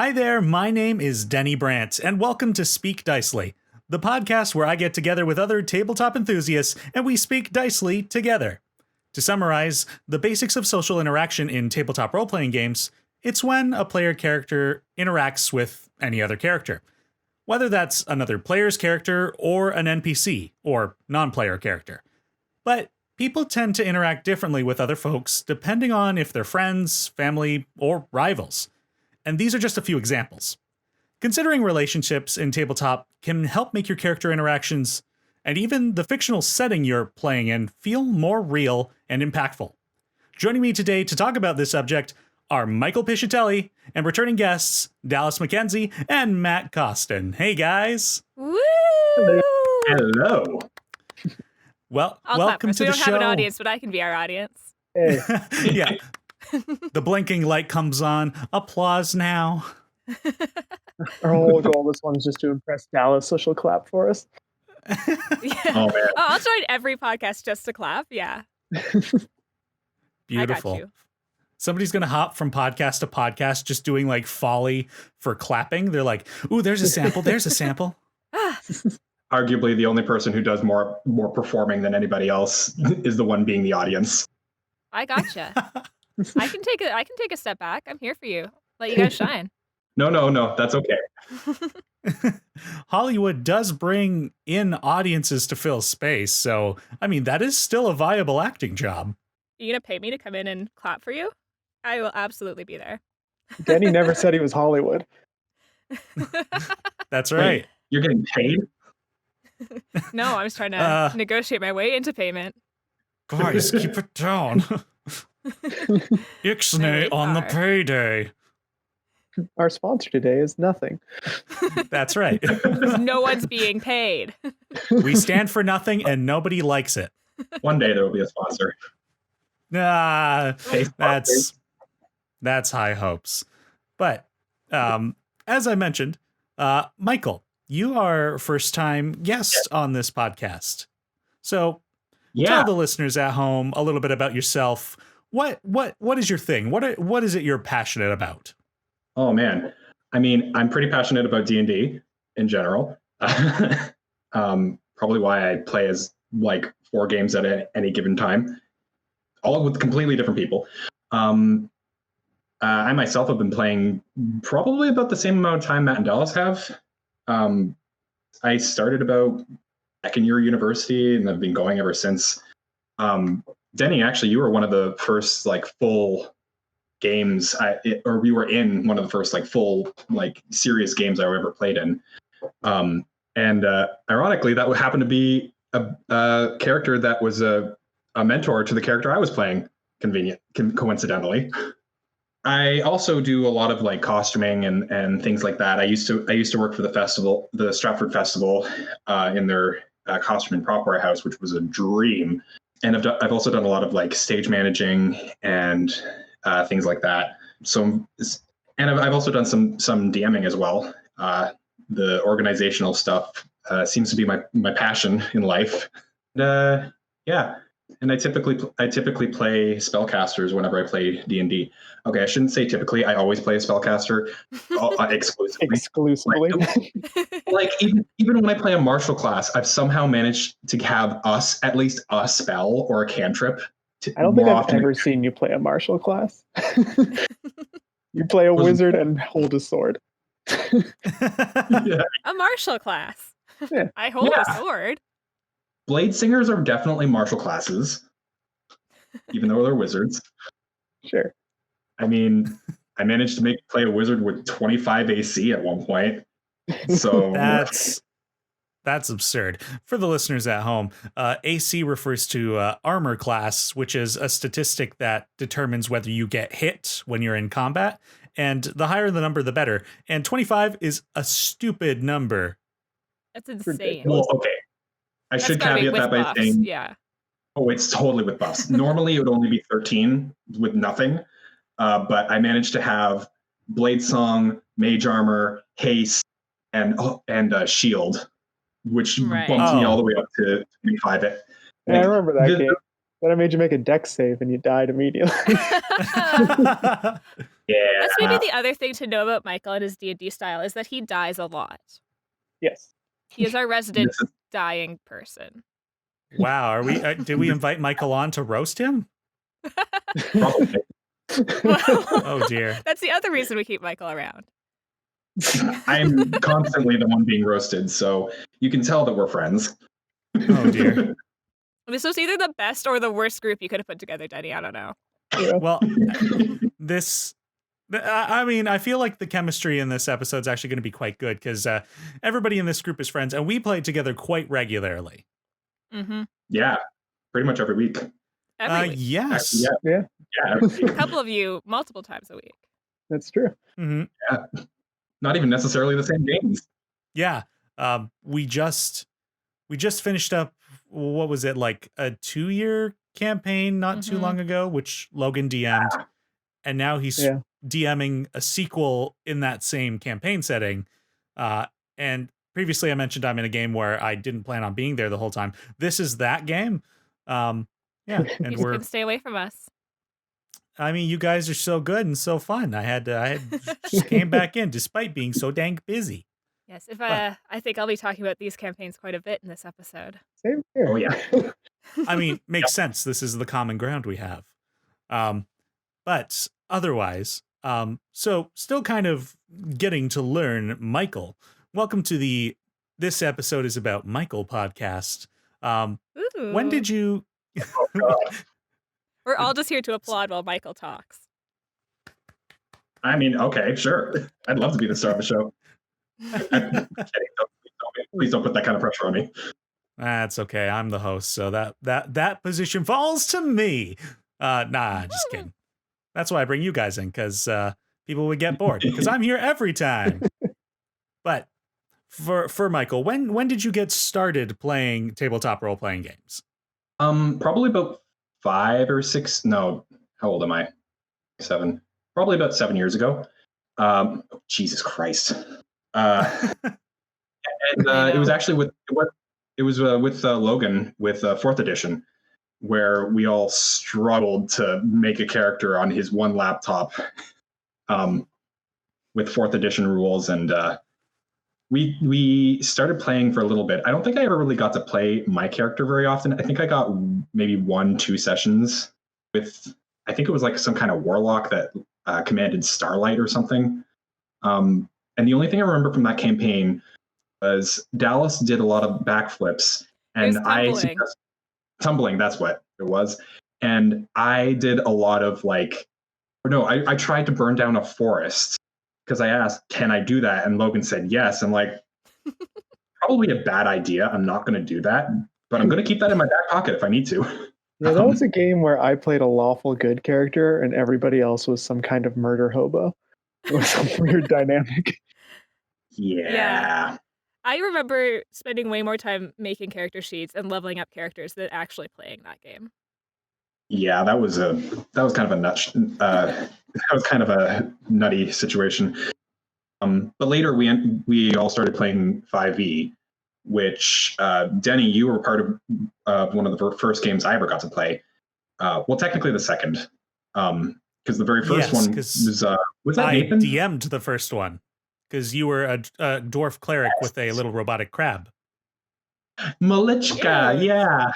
Hi there, my name is Teni Brant, and welcome to Speak Dicely, the podcast where I get together with other tabletop enthusiasts and we speak dicely together. To summarize the basics of social interaction in tabletop role-playing games, it's when a player character interacts with any other character, whether that's another player's character or an NPC or non-player character. But people tend to interact differently with other folks depending on if they're friends, family, or rivals. And these are just a few examples. Considering relationships in tabletop can help make your character interactions and even the fictional setting you're playing in feel more real and impactful. Joining me today to talk about this subject are Michael Piscitelli and returning guests Dallis Mackenzie and Matt Costin. Hey guys! Woo! Hello. Well, I'll welcome clap. to We the don't show. have an audience, but I can be our audience. Hey, Yeah. The blinking light comes on. Applause now. our whole goal this one is just to impress Dallas, so she'll clap for us. Yeah. Oh, man. I'll join every podcast just to clap. Yeah. Beautiful. I got you. Somebody's going to hop from podcast to podcast just doing like folly for clapping. They're like, ooh, there's a sample. There's a sample. Arguably, the only person who does more performing than anybody else is the one being the audience. I gotcha. I can take a step back. I'm here for you. Let you guys shine. No, that's okay. Hollywood does bring in audiences to fill space. So, I mean, that is still a viable acting job. You gonna pay me to come in and clap for you? I will absolutely be there. Denny never said he was Hollywood. That's Wait. right. You're getting paid? No, I was trying to negotiate my way into payment. Guys, keep it down. Ixnay on the are. payday. Our sponsor today is nothing. That's right. No one's being paid. We stand for nothing and nobody likes it. One day there will be a sponsor. Nah, Pay that's high hopes. But as I mentioned, Michael, you are first time guest on this podcast. So Yeah. tell the listeners at home a little bit about yourself. What is your thing? What is it you're passionate about? Oh, man. I mean, I'm pretty passionate about D&D in general. Probably why I play as like 4 games at any given time, all with completely different people. I myself have been playing probably about the same amount of time Matt and Dallas have. I started about second year university and I've been going ever since. Denny, actually, you were one of the first like full games, or we were in one of the first like full like serious games I ever played in. And ironically, that would happen to be a character that was a mentor to the character I was playing. Coincidentally. I also do a lot of like costuming and things like that. I used to work for the festival, the Stratford Festival, in their costume and prop warehouse, which was a dream. And I've also done a lot of like stage managing and things like that. So, and I've also done some DMing as well. The organizational stuff seems to be my passion in life. Yeah. And I typically play spellcasters whenever I play D&D. Okay, I shouldn't say typically. I always play a spellcaster exclusively. Exclusively. Like even when I play a martial class, I've somehow managed to have at least a spell or a cantrip. I don't think I've ever seen you play a martial class. You play a wizard and hold a sword. Yeah. A martial class. Yeah. I hold a sword. Blade singers are definitely martial classes, even though they're wizards. Sure. I mean, I managed to play a wizard with 25 AC at one point. So that's absurd. For the listeners at home, AC refers to armor class, which is a statistic that determines whether you get hit when you're in combat. And the higher the number, the better. And 25 is a stupid number. That's insane. well, okay. I should caveat that by saying, yeah. Oh, it's totally with buffs. Normally, it would only be 13 with nothing. But I managed to have Blade Song, Mage Armor, Haste, and Shield, which bumped me all the way up to 25. Yeah, I remember that game. Then I made you make a dex save and you died immediately. Yeah. That's maybe the other thing to know about Michael and his D&D style is that he dies a lot. Yes. He is our resident This is- dying person. Wow, are we? Did we invite Michael on to roast him? Probably. Oh dear. That's the other reason we keep Michael around. I'm constantly the one being roasted, so you can tell that we're friends. Oh dear. This was either the best or the worst group you could have put together, Denny. I don't know. Yeah. Well, I mean, I feel like the chemistry in this episode is actually going to be quite good because everybody in this group is friends, and we play together quite regularly. Mm-hmm. Yeah, pretty much every week. Every week. Yes. Yeah, every A week. couple of you multiple times a week. That's true. Mhm. Not even necessarily the same games. Yeah. We just finished up. What was it, like a 2-year campaign not too Mhm. long ago, which Logan DM'd, and now he's Yeah. DMing a sequel in that same campaign setting. And previously I mentioned I'm in a game where I didn't plan on being there the whole time. This is that game. Yeah, You and just couldn't stay away from us. I mean, you guys are so good and so fun. I had just came back in despite being so dang busy. Yes, I think I'll be talking about these campaigns quite a bit in this episode. Same here. Oh, yeah. I mean, makes sense. This is the common ground we have. But otherwise, so still kind of getting to learn Michael. Welcome to this episode is about Michael podcast. When Ooh. did you? Oh, God. We're all just here to applaud while Michael talks. I mean, okay, sure. I'd love to be the star of the show. Please don't put that kind of pressure on me. That's okay. I'm the host, so that position falls to me. Nah, just kidding. That's why I bring you guys in, because people would get bored because I'm here every time. But for Michael, when did you get started playing tabletop role-playing games? Probably about 5 or 6. No, how old am I? 7. Probably about 7 years ago. Jesus Christ. And it was actually with Logan with 4th edition, where we all struggled to make a character on his one laptop with 4th edition rules, and we started playing for a little bit. I don't think I ever really got to play my character very often. I think I got maybe 1-2 sessions with, I think it was like some kind of warlock that commanded Starlight or something. And the only thing I remember from that campaign was Dallis did a lot of backflips, and tumbling, that's what it was. And I did a lot of I tried to burn down a forest because I asked, can I do that? And Logan said yes. And probably a bad idea. I'm not going to do that, but I'm going to keep that in my back pocket if I need to. Yeah, that was a game where I played a lawful good character and everybody else was some kind of murder hobo. It was a weird dynamic. Yeah. I remember spending way more time making character sheets and leveling up characters than actually playing that game. Yeah, that was kind of a nutty situation. But later we all started playing 5e, which Denny, you were part of one of the first games I ever got to play. Well, technically the second, because the very first one was that Nathan? I DM'd the first one because you were a dwarf cleric with a little robotic crab. Malichka, yeah.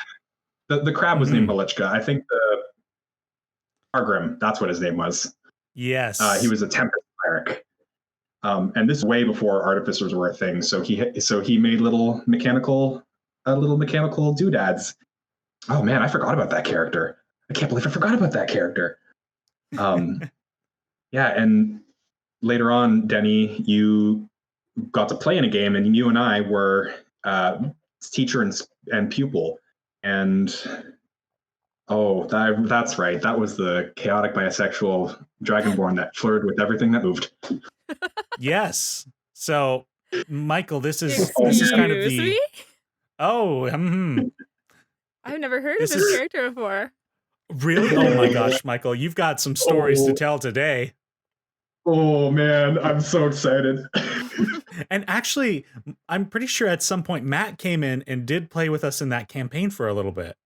The crab was named Malichka. I think the Argrim, that's what his name was. Yes. He was a Tempest cleric. And this is way before artificers were a thing. So he made little mechanical doodads. Oh man, I forgot about that character. I can't believe I forgot about that character. Yeah, and later on, Denny, you got to play in a game, and you and I were teacher and pupil. And that's right. That was the chaotic bisexual dragonborn that flirted with everything that moved. Yes. So, Michael, this is Excuse kind of the. me? Oh, I've never heard This of this is- character before. really? Oh my gosh, Michael, you've got some stories to tell today. Oh man, I'm so excited. And actually, I'm pretty sure at some point Matt came in and did play with us in that campaign for a little bit.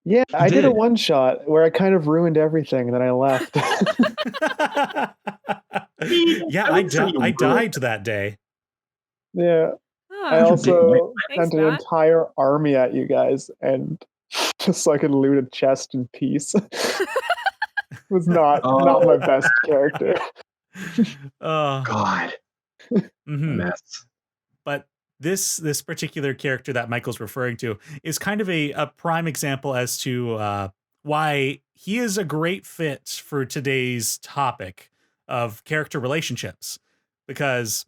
Yeah, He I did a did. one shot where I kind of ruined everything, and then I left. Yeah, I would say you I ruined died that day. Yeah. I Oh, You did, also thanks, sent an Matt. entire army at you guys, and just so I could loot a chest in peace. Was not my Oh best character. God, mhm. mess. But this particular character that Michael's referring to is kind of a prime example as to why he is a great fit for today's topic of character relationships, because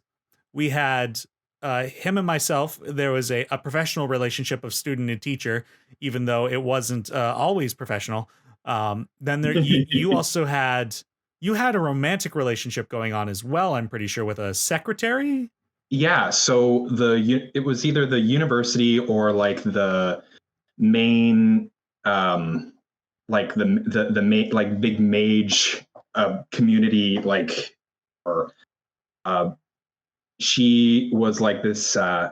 we had him and myself. There was a professional relationship of student and teacher, even though it wasn't always professional. Then there you also had a romantic relationship going on as well, I'm pretty sure, with a secretary. Yeah, so it was either the university or like the main like the main like big mage community, like, or she was like this I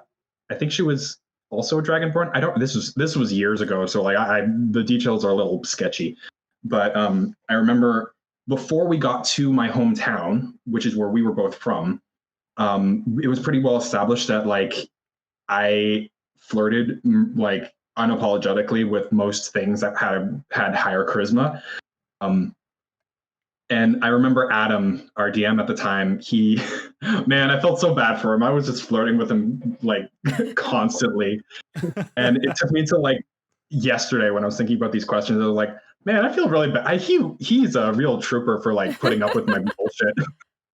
think she was also a dragonborn. I don't this was years ago, so like I the details are a little sketchy. But I remember before we got to my hometown, which is where we were both from, it was pretty well established that like I flirted like unapologetically with most things that had higher charisma. And I remember Adam, our DM at the time, he, man, I felt so bad for him. I was just flirting with him like constantly. And it took me to like yesterday when I was thinking about these questions. I was like, man, I feel really bad. He's a real trooper for like putting up with my bullshit.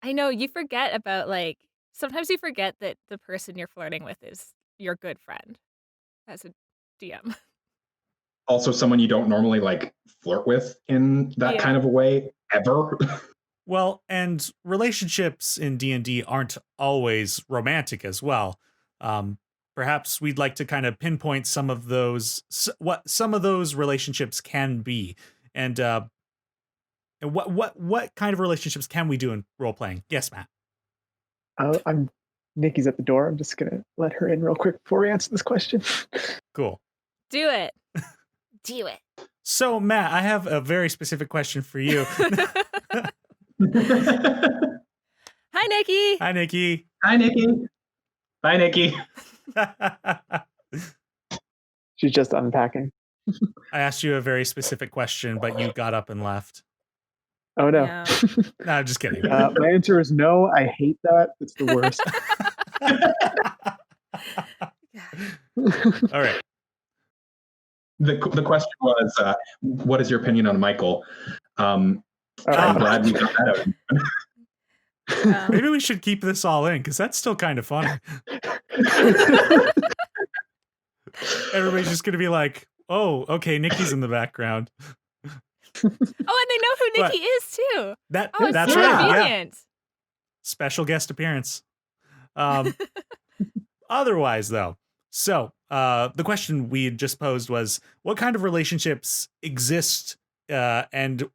I know, you forget about, like, sometimes you forget that the person you're flirting with is your good friend as a DM. Also, someone you don't normally like flirt with in that kind of a way ever. Well, and relationships in D&D aren't always romantic as well. Perhaps we'd like to kind of pinpoint some of those, what some of those relationships can be, and what kind of relationships can we do in role playing? Yes, Matt. I'm Nikki's at the door. I'm just gonna let her in real quick before we answer this question. Cool. Do it. Do it. So, Matt, I have a very specific question for you. Hi, Niki. Hi, Niki. Hi, Niki. Bye, Niki. She's just unpacking. I asked you a very specific question, but you got up and left. Oh no. Yeah. No, I'm just kidding. My answer is no. I hate that. It's the worst. All right. The question was, what is your opinion on Michael? I'm glad we got that out. Maybe we should keep this all in, because that's still kind of funny. Everybody's just going to be like, oh, okay, Nikki's in the background. Oh, and they know who Niki is too. That's so right. Yeah. convenient. Special guest appearance. Otherwise, though, so the question we had just posed was, what kind of relationships exist, and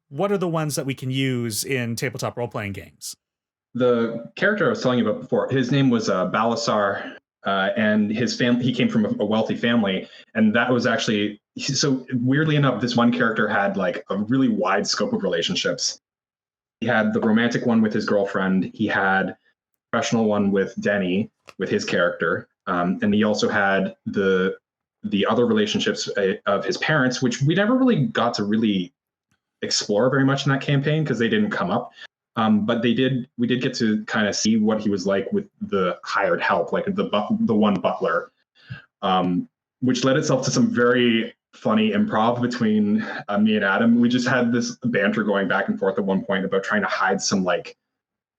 what are the ones that we can use in tabletop role-playing games? The character I was telling you about before, his name was Balasar, and his family, he came from a wealthy family, and that was actually, so weirdly enough, this one character had like a really wide scope of relationships. He had the romantic one with his girlfriend, he had a professional one with Denny, with his character, and he also had the other relationships of his parents, which we never really got to really explore very much in that campaign because they didn't come up. But we did get to kind of see what he was like with the hired help, like the one butler, which led itself to some very funny improv between me and Adam. We just had this banter going back and forth at one point about trying to hide some, like,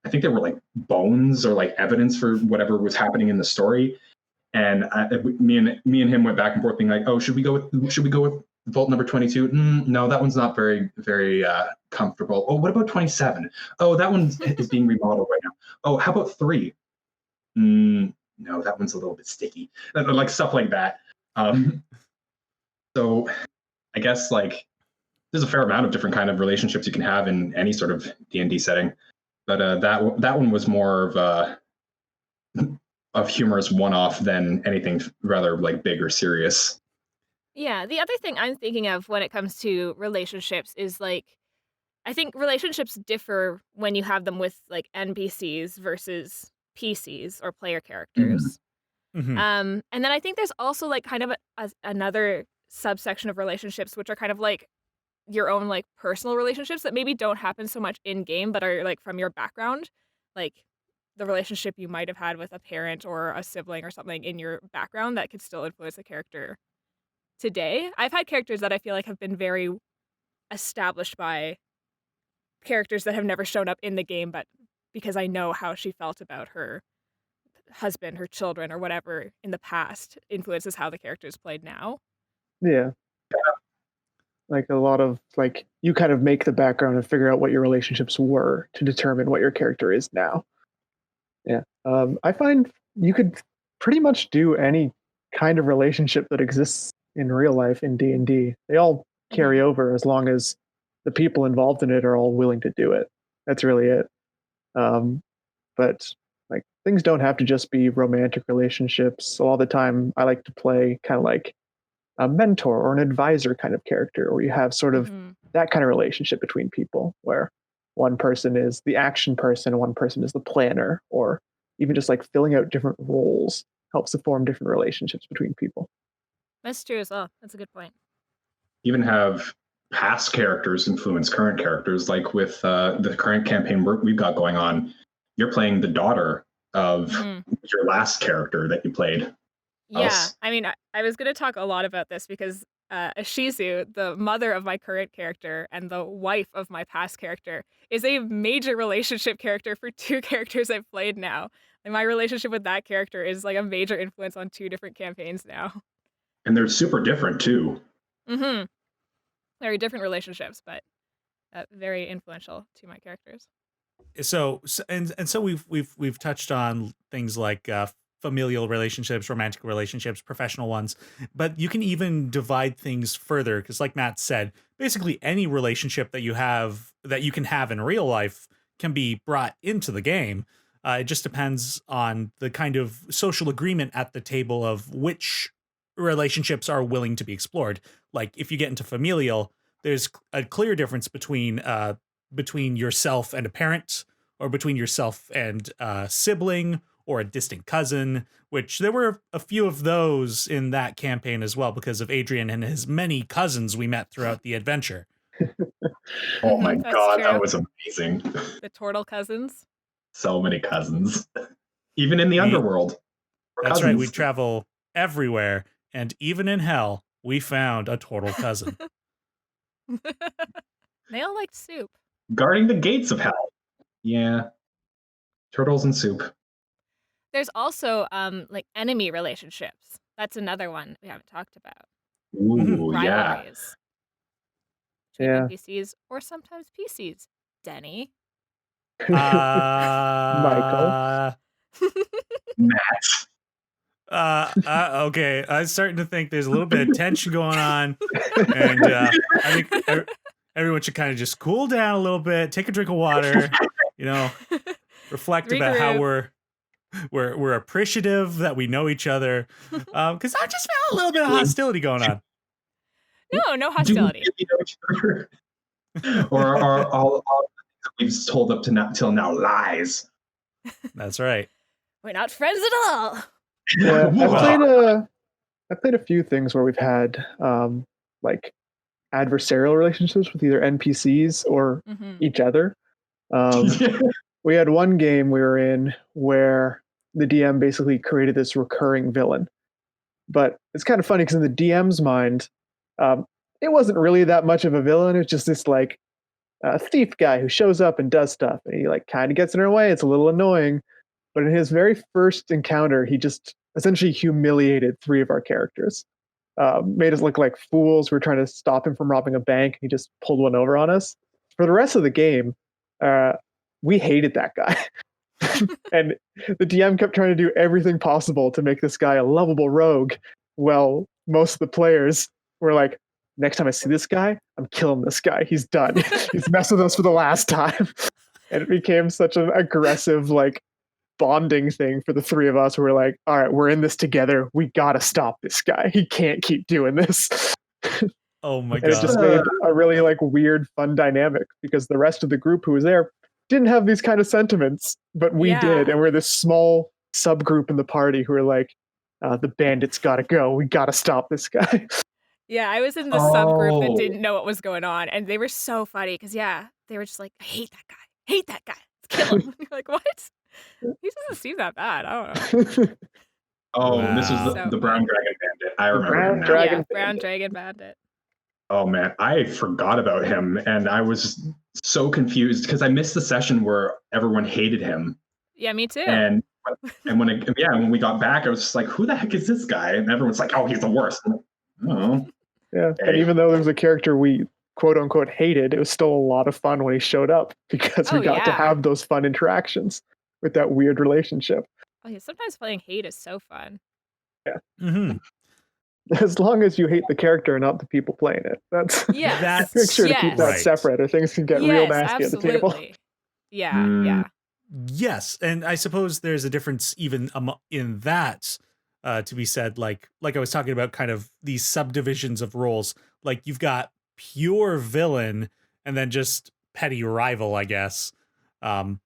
I think they were like bones or like evidence for whatever was happening in the story. And me and him went back and forth being like, oh, should we go with vault number 22? No, that one's not very comfortable. Oh, what about 27? Oh, that one is being remodeled right now. Oh, how about 3? No, that one's a little bit sticky. Like stuff like that. So I guess like there's a fair amount of different kind of relationships you can have in any sort of D&D setting. But that one was more of humorous one-off than anything rather like big or serious. Yeah, the other thing I'm thinking of when it comes to relationships is like I think relationships differ when you have them with like NPCs versus PCs or player Mhm. characters. Hmm. And then I think there's also like kind of another subsection of relationships which are kind of like your own like personal relationships that maybe don't happen so much in game but are like from your background, like the relationship you might have had with a parent or a sibling or something in your background that could still influence the character today. I've had characters that I feel like have been very established by characters that have never shown up in the game, but because I know how she felt about her husband, her children, or whatever in the past influences how the character is played now. Yeah. Like a lot of like you kind of make the background and figure out what your relationships were to determine what your character is now. Yeah. I find you could pretty much do any kind of relationship that exists in real life in D&D. They all carry over as long as the people involved in it are all willing to do it. That's really it. But like things don't have to just be romantic relationships. A lot of the time I like to play kind of like a mentor or an advisor kind of character, where you have sort of that kind of relationship between people where one person is the action person and one person is the planner, or even just like filling out different roles helps to form different relationships between people. That's true as well. That's a good point. Even have past characters influence current characters, like with the current campaign we've got going on. You're playing the daughter of your last character that you played. Yeah, I mean, I was going to talk a lot about this because Ashizu, the mother of my current character and the wife of my past character, is a major relationship character for two characters I've played now. And my relationship with that character is like a major influence on two different campaigns now. And they're super different too. Very different relationships, but very influential to my characters. So we've touched on things like familial relationships, romantic relationships, professional ones, but you can even divide things further because, like Matt said, basically any relationship that you can have in real life can be brought into the game. It just depends on the kind of social agreement at the table of which relationships are willing to be explored. Like if you get into familial, there's a clear difference between yourself and a parent, or between yourself and a sibling or a distant cousin, which there were a few of those in that campaign as well because of Adrian and his many cousins we met throughout the adventure. Oh my God, true. that was amazing. The turtle cousins. So many cousins. Even in the underworld. That's right, we travel everywhere, and even in hell, we found a turtle cousin. They all liked soup. Guarding the gates of hell. Yeah. Turtles and soup. There's also like enemy relationships. That's another one we haven't talked about. Ooh, yeah. Rivalries. Between NPCs or sometimes PCs. Denny. Michael. Matt. Okay, I'm starting to think there's a little bit of tension going on, and I think everyone should kind of just cool down a little bit, take a drink of water, reflect about how we're appreciative that we know each other, because I just feel a little bit of hostility going on. No hostility. Do we really know each other? Or are all that we've told up to till now lies? That's right. We're not friends at all. Yeah, I've played a few things where we've had like adversarial relationships with either NPCs or each other. We had one game we were in where the DM basically created this recurring villain. But it's kind of funny because in the DM's mind, it wasn't really that much of a villain. It's just this like thief guy who shows up and does stuff, and he like kind of gets in our way. It's a little annoying. But in his very first encounter, he just essentially humiliated three of our characters. Made us look like fools. We were trying to stop him from robbing a bank. He just pulled one over on us. For the rest of the game, we hated that guy. And the DM kept trying to do everything possible to make this guy a lovable rogue. Well, most of the players were like, next time I see this guy, I'm killing this guy. He's done. He's messed with us for the last time. And it became such an aggressive, like, bonding thing for the three of us. We're like, all right, we're in this together. We gotta stop this guy. He can't keep doing this. Oh my And it god. just made a really like weird, fun dynamic because the rest of the group who was there didn't have these kind of sentiments, but we did, and we're this small subgroup in the party who are like, the bandits gotta go. We gotta stop this guy. Yeah, I was in the subgroup that didn't know what was going on, and they were so funny because they were just like, I hate that guy. Hate that guy. Let's kill him. You're like, what? He doesn't seem that bad. I don't know. Oh, this was the Brown Dragon Bandit. I remember him now. Brown Dragon Bandit. Oh man, I forgot about him, and I was so confused because I missed the session where everyone hated him. Yeah, me too. And when we got back, I was just like, "Who the heck is this guy?" And everyone's like, "Oh, he's the worst." I'm like, oh, yeah. And even though there was a character we quote unquote hated, it was still a lot of fun when he showed up because we got to have those fun interactions with that weird relationship. Oh yeah, sometimes playing hate is so fun. Yeah. Mm-hmm. As long as you hate the character and not the people playing it. That's make sure to keep that separate, or things can get real nasty at the table. Yeah. Yes, and I suppose there's a difference even in that to be said. Like I was talking about, kind of these subdivisions of roles. Like you've got pure villain, and then just petty rival, I guess. And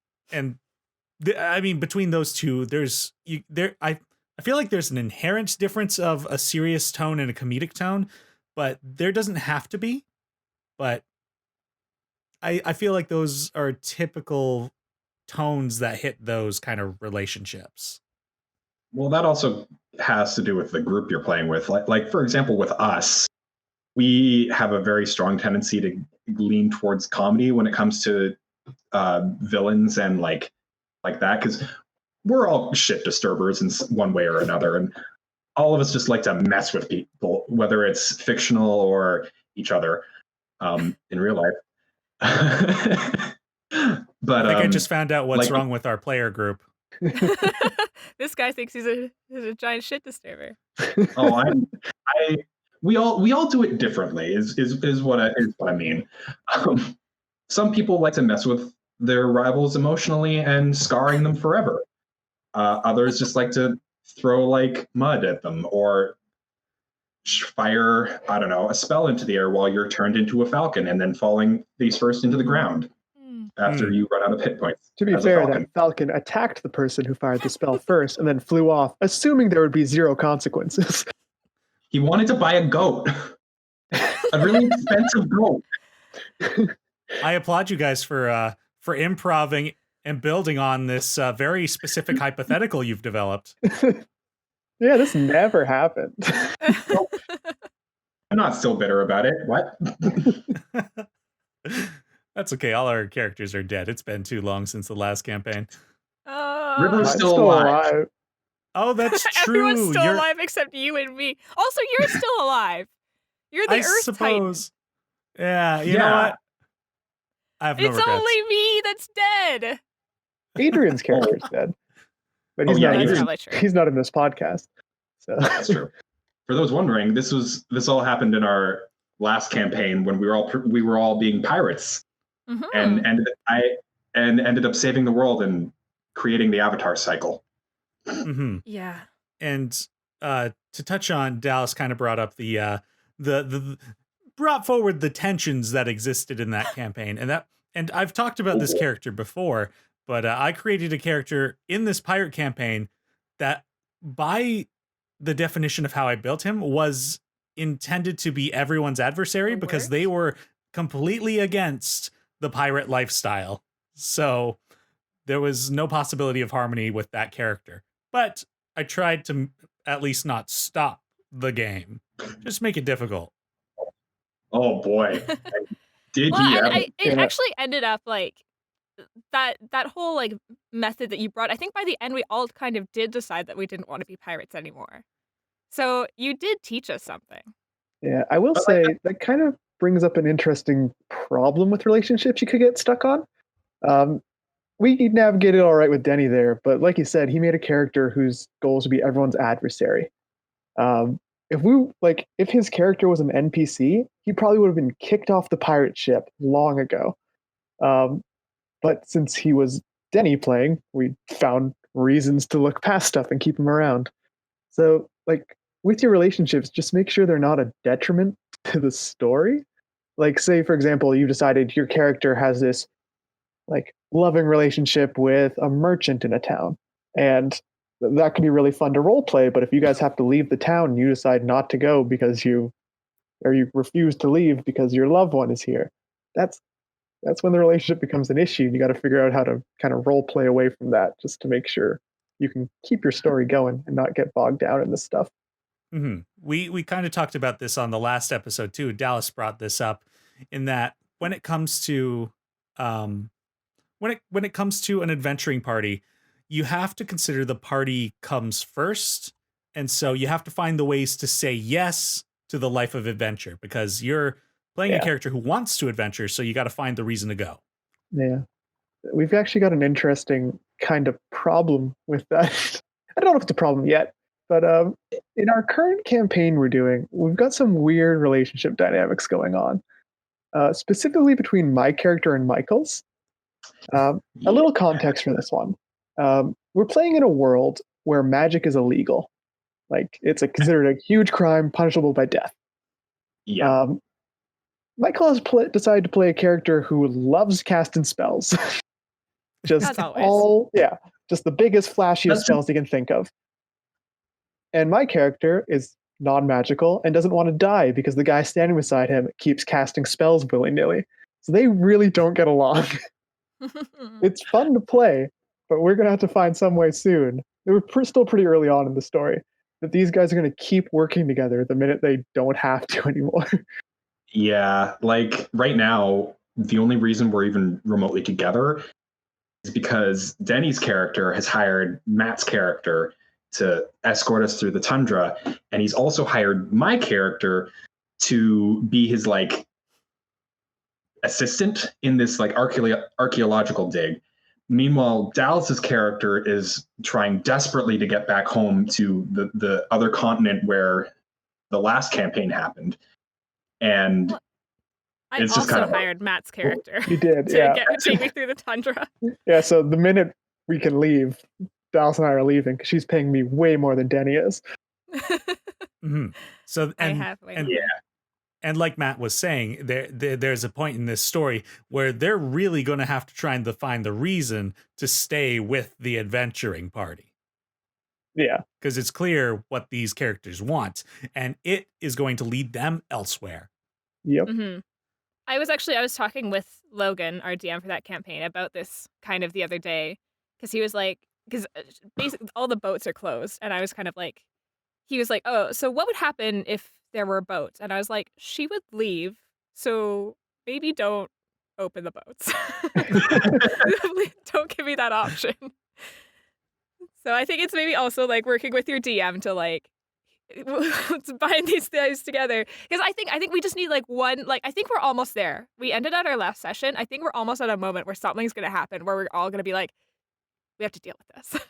I mean, between those two, I feel like there's an inherent difference of a serious tone and a comedic tone, but there doesn't have to be. But I feel like those are typical tones that hit those kind of relationships. Well, that also has to do with the group you're playing with. Like for example, with us, we have a very strong tendency to lean towards comedy when it comes to villains and like that, because we're all shit disturbers in one way or another, and all of us just like to mess with people, whether it's fictional or each other in real life. But I think I just found out what's wrong with our player group. This guy thinks he's a giant shit disturber. Oh, we all do it differently. Is what I mean. Some people like to mess with their rivals emotionally and scarring them forever. Others just like to throw like mud at them or fire, I don't know, a spell into the air while you're turned into a falcon and then falling face first into the ground after you run out of hit points. To be fair, that falcon attacked the person who fired the spell first and then flew off, assuming there would be zero consequences. He wanted to buy a goat, a really expensive goat. I applaud you guys for improving and building on this very specific hypothetical you've developed. Yeah, this never happened. I'm not still bitter about it. What? That's okay. All our characters are dead. It's been too long since the last campaign. River's still alive. Oh, that's true. Everyone's still alive except you and me. Also, you're still alive. You're the Earth Titan. Yeah, you know what? I have no regrets. It's only me that's dead. Adrian's character's dead. But he's not in this podcast. So that's true. For those wondering, this all happened in our last campaign when we were all being pirates, and ended up saving the world and creating the Avatar cycle. Mm-hmm. Yeah. And to touch on, Dallis kind of brought up the brought forward the tensions that existed in that campaign, and I've talked about this character before, but I created a character in this pirate campaign that, by the definition of how I built him, was intended to be everyone's adversary because they were completely against the pirate lifestyle. So there was no possibility of harmony with that character. But I tried to at least not stop the game. Just make it difficult. Oh boy. It actually ended up like that whole like method that you brought. I think by the end we all kind of did decide that we didn't want to be pirates anymore. So you did teach us something. Yeah, I will say that kind of brings up an interesting problem with relationships you could get stuck on. We navigated all right with Denny there, but like you said, he made a character whose goals would be everyone's adversary. If his character was an NPC, he probably would have been kicked off the pirate ship long ago. But since he was Denny playing, we found reasons to look past stuff and keep them around. So, like, with your relationships, just make sure they're not a detriment to the story. Like, say, for example, you decided your character has this, like, loving relationship with a merchant in a town. And that can be really fun to role play, but if you guys have to leave the town and you decide not to go because you refuse to leave because your loved one is here, that's when the relationship becomes an issue. You got to figure out how to kind of role play away from that just to make sure you can keep your story going and not get bogged down in this stuff. Mm-hmm. We kind of talked about this on the last episode too. Dallas brought this up in that when it comes to when it comes to an adventuring party, you have to consider the party comes first, and so you have to find the ways to say yes to the life of adventure because you're playing a character who wants to adventure, so you got to find the reason to go. Yeah, we've actually got an interesting kind of problem with that. I don't know if it's a problem yet, but in our current campaign we're doing, we've got some weird relationship dynamics going on, specifically between my character and Michael's. A little context for this one. We're playing in a world where magic is illegal. Like, it's considered a huge crime punishable by death. Yeah. Michael has decided to play a character who loves casting spells. Just just the biggest, flashiest spells he can think of. And my character is non-magical and doesn't want to die because the guy standing beside him keeps casting spells willy-nilly. So they really don't get along. It's fun to play, but we're going to have to find some way soon. We're still pretty early on in the story that these guys are going to keep working together the minute they don't have to anymore. Yeah, like right now, the only reason we're even remotely together is because Denny's character has hired Matt's character to escort us through the tundra, and he's also hired my character to be his like assistant in this like archaeological dig. Meanwhile, Dallas's character is trying desperately to get back home to the other continent where the last campaign happened. And I it's just also kind of hired Matt's character. You did, to take me through the tundra. Yeah, so the minute we can leave, Dallas and I are leaving because she's paying me way more than Denny is. Mm-hmm. So and like Matt was saying, there's a point in this story where they're really going to have to try and find the reason to stay with the adventuring party. Yeah. Because it's clear what these characters want, and it is going to lead them elsewhere. Yep. Mm-hmm. I was talking with Logan, our DM for that campaign, about this kind of the other day, because he was like, because basically all the boats are closed, and I was kind of like, he was like, oh, so what would happen if there were boats? And I was like, she would leave, so maybe don't open the boats. Don't give me that option. So I think it's maybe also like working with your DM to like to bind these things together, because I think we just need like one, like I think we're almost there. We ended at our last session. I think we're almost at a moment where something's going to happen where we're all going to be like, we have to deal with this.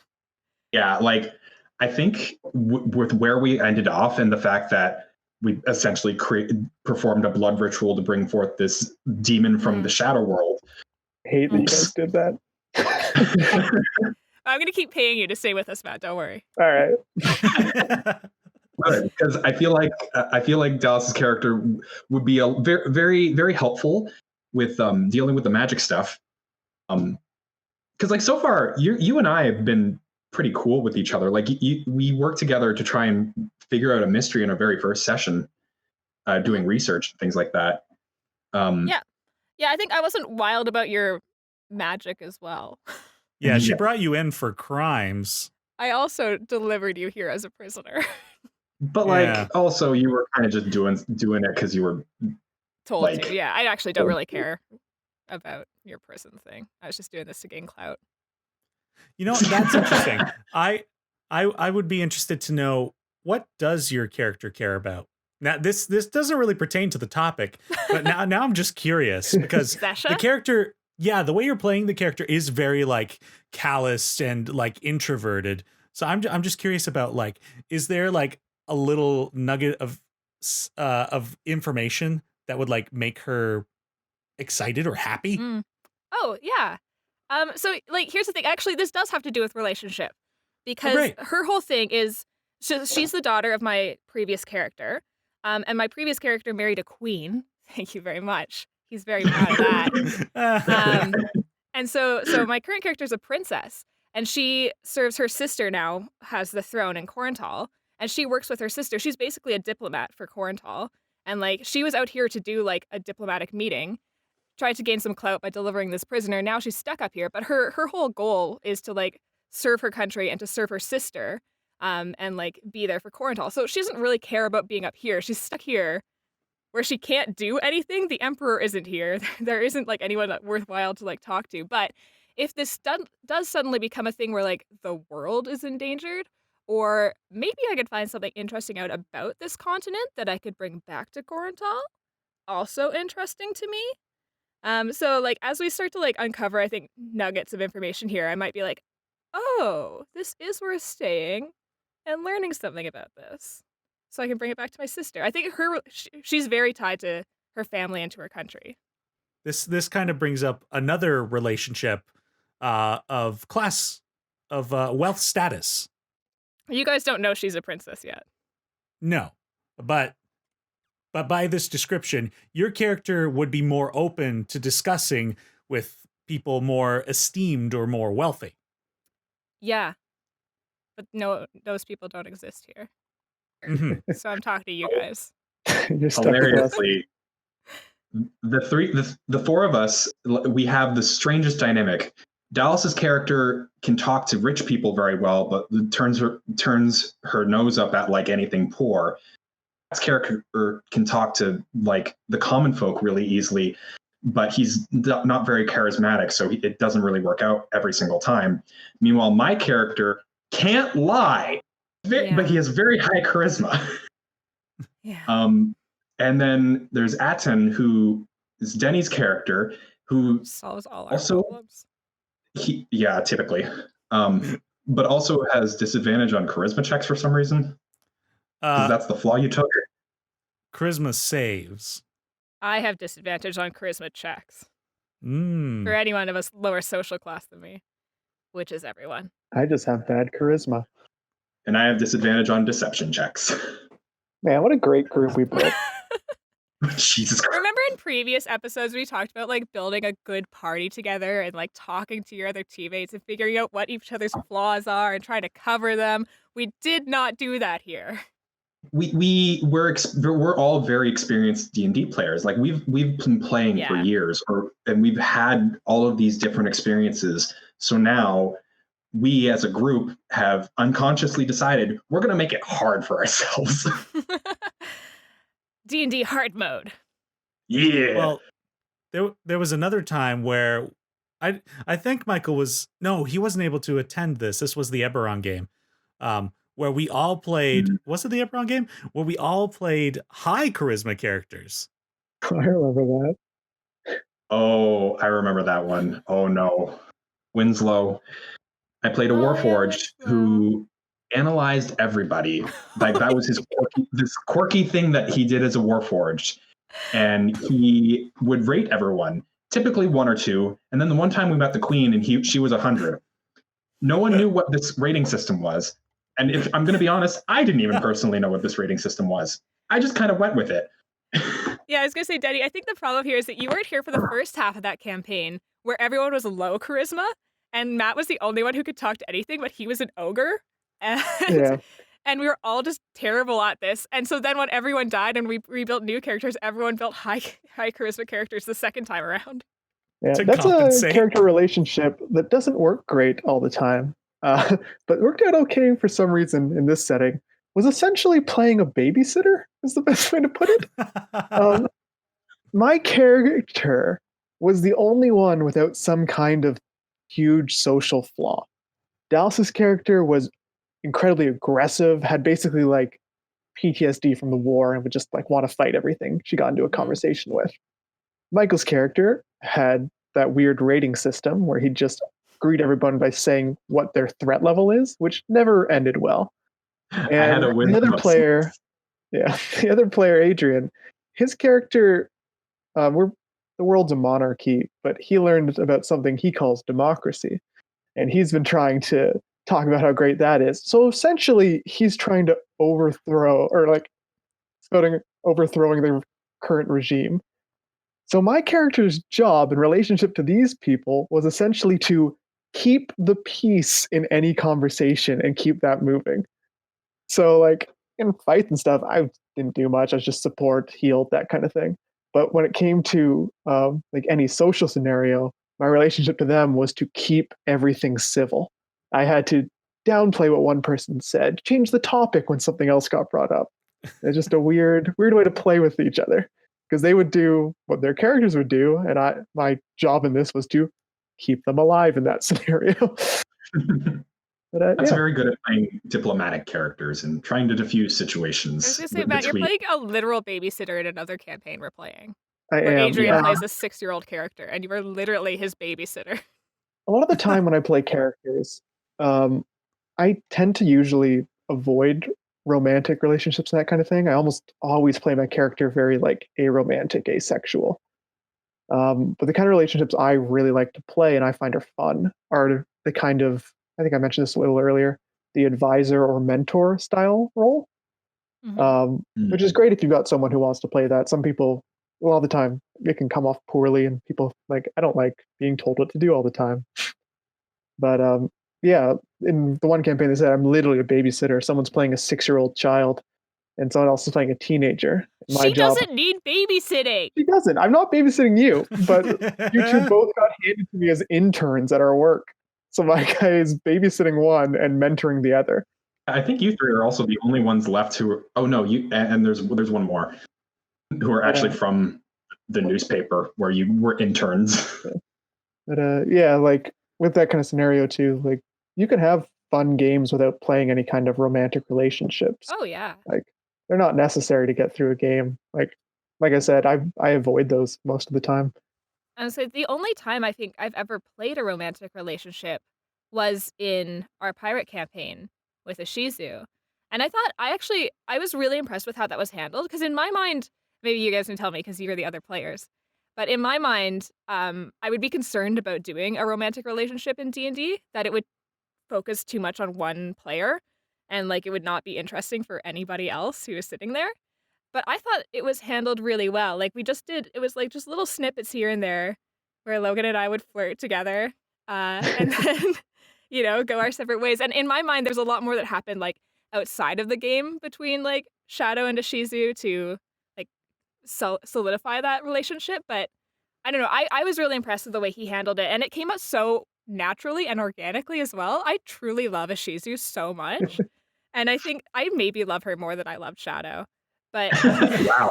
Yeah, like I think with where we ended off and the fact that we essentially performed a blood ritual to bring forth this demon from the shadow world. I hate that you guys did that. I'm going to keep paying you to stay with us, Matt. Don't worry. All right. Good, because I feel like Dallas's character would be a very, very, very helpful with dealing with the magic stuff. Because like so far, you and I have been pretty cool with each other. Like we worked together to try and figure out a mystery in our very first session, doing research and things like that. Yeah. I think I wasn't wild about your magic as well. Yeah, she brought you in for crimes. I also delivered you here as a prisoner. But like, also you were kind of just doing it because you were told to. Yeah, I actually don't really care about your prison thing. I was just doing this to gain clout. You know, that's interesting. I would be interested to know, what does your character care about? Now, this doesn't really pertain to the topic, but now I'm just curious because the character, the way you're playing the character is very like calloused and like introverted. So I'm just curious about like, is there like a little nugget of information that would like make her excited or happy? Oh yeah. So like, here's the thing. Actually, this does have to do with relationship, because great. her whole thing is she's the daughter of my previous character, and my previous character married a queen. Thank you very much. He's very proud of that. And so my current character is a princess, and she serves her sister now, has the throne in Corinthal, and she works with her sister. She's basically a diplomat for Corinthal, and like she was out here to do like a diplomatic meeting, tried to gain some clout by delivering this prisoner. Now she's stuck up here, but her whole goal is to like serve her country and to serve her sister, and like be there for Corinthal. So she doesn't really care about being up here. She's stuck here where she can't do anything. The emperor isn't here. There isn't like anyone worthwhile to like talk to. But if this does suddenly become a thing where like the world is endangered, or maybe I could find something interesting out about this continent that I could bring back to Corinthal, also interesting to me. So like as we start to like uncover, I think, nuggets of information here, I might be like, oh, this is worth staying and learning something about this, so I can bring it back to my sister. I think she's very tied to her family and to her country. This kind of brings up another relationship of class, of wealth status. You guys don't know she's a princess yet. No, but by this description, your character would be more open to discussing with people more esteemed or more wealthy. Yeah, but no, those people don't exist here. Mm-hmm. So I'm talking to you guys. You're stuck with us. Hilariously, the four of us, we have the strangest dynamic. Dallas's character can talk to rich people very well, but turns her nose up at like anything poor. Matt's character can talk to like the common folk really easily, but he's not very charismatic, so it doesn't really work out every single time. Meanwhile, my character can't lie, but he has very high charisma. Yeah. And then there's Aten, who is Denny's character, who solves all our also problems. Typically, but also has disadvantage on charisma checks for some reason. Because that's the flaw you took. Charisma saves. I have disadvantage on charisma checks. For anyone of us lower social class than me, which is everyone. I just have bad charisma. And I have disadvantage on deception checks. Man, what a great group we built. Jesus Christ. Remember in previous episodes we talked about like building a good party together and like talking to your other teammates and figuring out what each other's flaws are and trying to cover them? We did not do that here. We're all very experienced D&D players. Like we've been playing for years, and we've had all of these different experiences. So now we as a group have unconsciously decided we're going to make it hard for ourselves. D&D hard mode. Yeah. Well, there was another time where I think Michael he wasn't able to attend this. This was the Eberron game, where we all played. Was it the Eberron game where we all played high charisma characters? I remember that. Oh, I remember that one. Oh no, Winslow. I played a Warforged who analyzed everybody. Like that was this quirky thing that he did as a Warforged, and he would rate everyone, typically 1 or 2. And then the one time we met the Queen, and she was 100. No one knew what this rating system was, and if I'm going to be honest, I didn't even personally know what this rating system was. I just kind of went with it. Yeah, I was going to say, Denny, I think the problem here is that you weren't here for the first half of that campaign, where everyone was low charisma. And Matt was the only one who could talk to anything, but he was an ogre. And we were all just terrible at this. And so then when everyone died and we rebuilt new characters, everyone built high charisma characters the second time around. Yeah, that's a character relationship that doesn't work great all the time. But worked out okay for some reason in this setting. Was essentially playing a babysitter is the best way to put it. My character was the only one without some kind of huge social flaw. Dallas's character was incredibly aggressive, had basically like PTSD from the war, and would just like want to fight everything she got into a conversation with. Michael's character had that weird rating system where he'd just greet everyone by saying what their threat level is, which never ended well. And I had a win. The other player, Adrian, his character, the the world's a monarchy, but he learned about something he calls democracy. And he's been trying to talk about how great that is. So essentially, he's trying to overthrowing the current regime. So my character's job in relationship to these people was essentially to keep the peace in any conversation and keep that moving. So like in fights and stuff, I didn't do much. I was just support, heal, that kind of thing. But when it came to like any social scenario, my relationship to them was to keep everything civil. I had to downplay what one person said, change the topic when something else got brought up. It's just a weird way to play with each other, because they would do what their characters would do, and my job in this was to keep them alive in that scenario. But, That's very good at playing diplomatic characters and trying to diffuse situations. I was going to say, Matt, you're playing a literal babysitter in another campaign we're playing. Adrian plays a 6-year-old character, and you are literally his babysitter. A lot of the time when I play characters, I tend to usually avoid romantic relationships and that kind of thing. I almost always play my character very like aromantic, asexual. But the kind of relationships I really like to play and I find are fun are the kind of, I think I mentioned this a little earlier, the advisor or mentor style role, which is great if you've got someone who wants to play that. Some people, all the time, it can come off poorly, and people like, I don't like being told what to do all the time. But yeah, in the one campaign they said I'm literally a babysitter. Someone's playing a 6-year-old child, and someone else is playing a teenager. She doesn't need babysitting. She doesn't. I'm not babysitting you, but you two both got handed to me as interns at our work. So my guy is babysitting one and mentoring the other. I think you three are also the only ones left who are, oh no, you and there's one more who are actually from the newspaper where you were interns. But yeah, like with that kind of scenario too, like you can have fun games without playing any kind of romantic relationships. Oh yeah. Like they're not necessary to get through a game. Like I said, I avoid those most of the time. And so the only time I think I've ever played a romantic relationship was in our pirate campaign with a Shizu. And I was really impressed with how that was handled, because in my mind, maybe you guys can tell me because you're the other players, but in my mind, I would be concerned about doing a romantic relationship in D&D, that it would focus too much on one player and like it would not be interesting for anybody else who was sitting there. But I thought it was handled really well. Like it was like just little snippets here and there where Logan and I would flirt together and then, go our separate ways. And in my mind, there's a lot more that happened like outside of the game between like Shadow and Ashizu to like solidify that relationship. But I don't know. I was really impressed with the way he handled it. And it came out so naturally and organically as well. I truly love Ashizu so much. And I think I maybe love her more than I loved Shadow. But wow.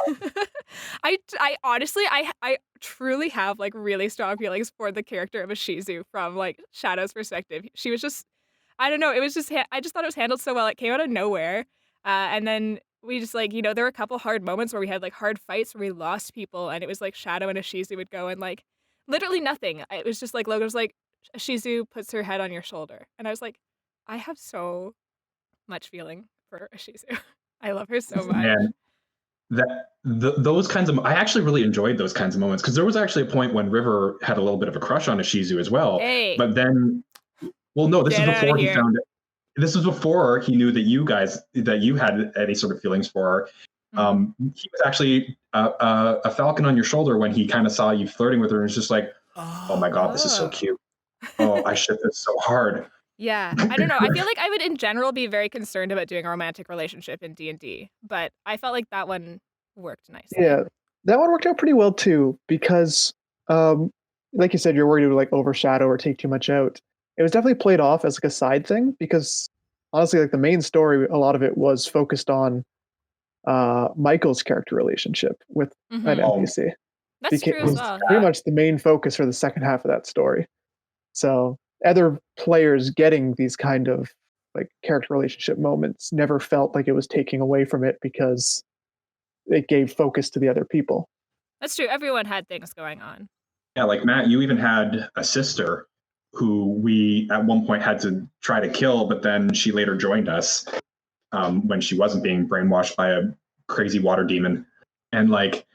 I honestly, I truly have like really strong feelings for the character of Ashizu from like Shadow's perspective. She was just, I don't know, it was just, I just thought it was handled so well. It came out of nowhere. And then we just like, there were a couple hard moments where we had like hard fights where we lost people, and it was like Shadow and Ashizu would go and like literally nothing. It was just like Logan was like, Ashizu puts her head on your shoulder. And I was like, I have so much feeling for Ashizu. I love her so much. Man. Those kinds of, I actually really enjoyed those kinds of moments, because there was actually a point when River had a little bit of a crush on Ashizu as well. Hey. But then, well, no, this is before he found it. This was before he knew that you had any sort of feelings for her. Mm-hmm. He was actually a falcon on your shoulder when he kind of saw you flirting with her, and was just like, oh my God, this is so cute. Oh, I ship this so hard. Yeah, I don't know. I feel like I would in general be very concerned about doing a romantic relationship in D&D, but I felt like that one worked nicely. Yeah, that one worked out pretty well too, because like you said, you're worried it would like overshadow or take too much out. It was definitely played off as like a side thing, because honestly, like the main story, a lot of it was focused on Michael's character relationship with an NPC. That's true as well. Pretty much the main focus for the second half of that story. So other players getting these kind of like character relationship moments never felt like it was taking away from it, because it gave focus to the other people. That's true. Everyone had things going on. Yeah, like Matt, you even had a sister who we at one point had to try to kill, but then she later joined us when she wasn't being brainwashed by a crazy water demon. And like,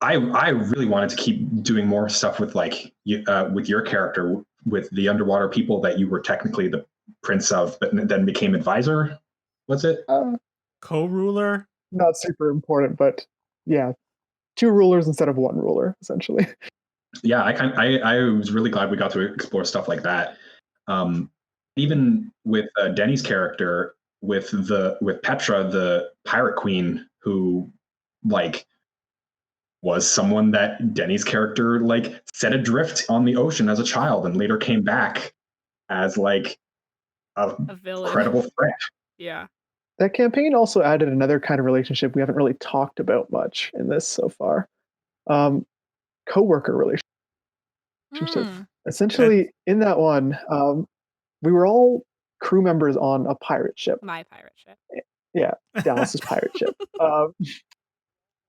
I really wanted to keep doing more stuff with like with your character, with the underwater people that you were technically the prince of, but then became advisor. Was it co-ruler? Not super important, but yeah, 2 rulers instead of 1 ruler, essentially. Yeah, I was really glad we got to explore stuff like that. Even with Denny's character, with Petra, the pirate queen, who like was someone that Denny's character like set adrift on the ocean as a child and later came back as like a villain. credible threat. Yeah. That campaign also added another kind of relationship we haven't really talked about much in this so far. Co-worker relationship. Essentially, in that one, we were all crew members on a pirate ship. My pirate ship. Yeah, Dallas's pirate ship.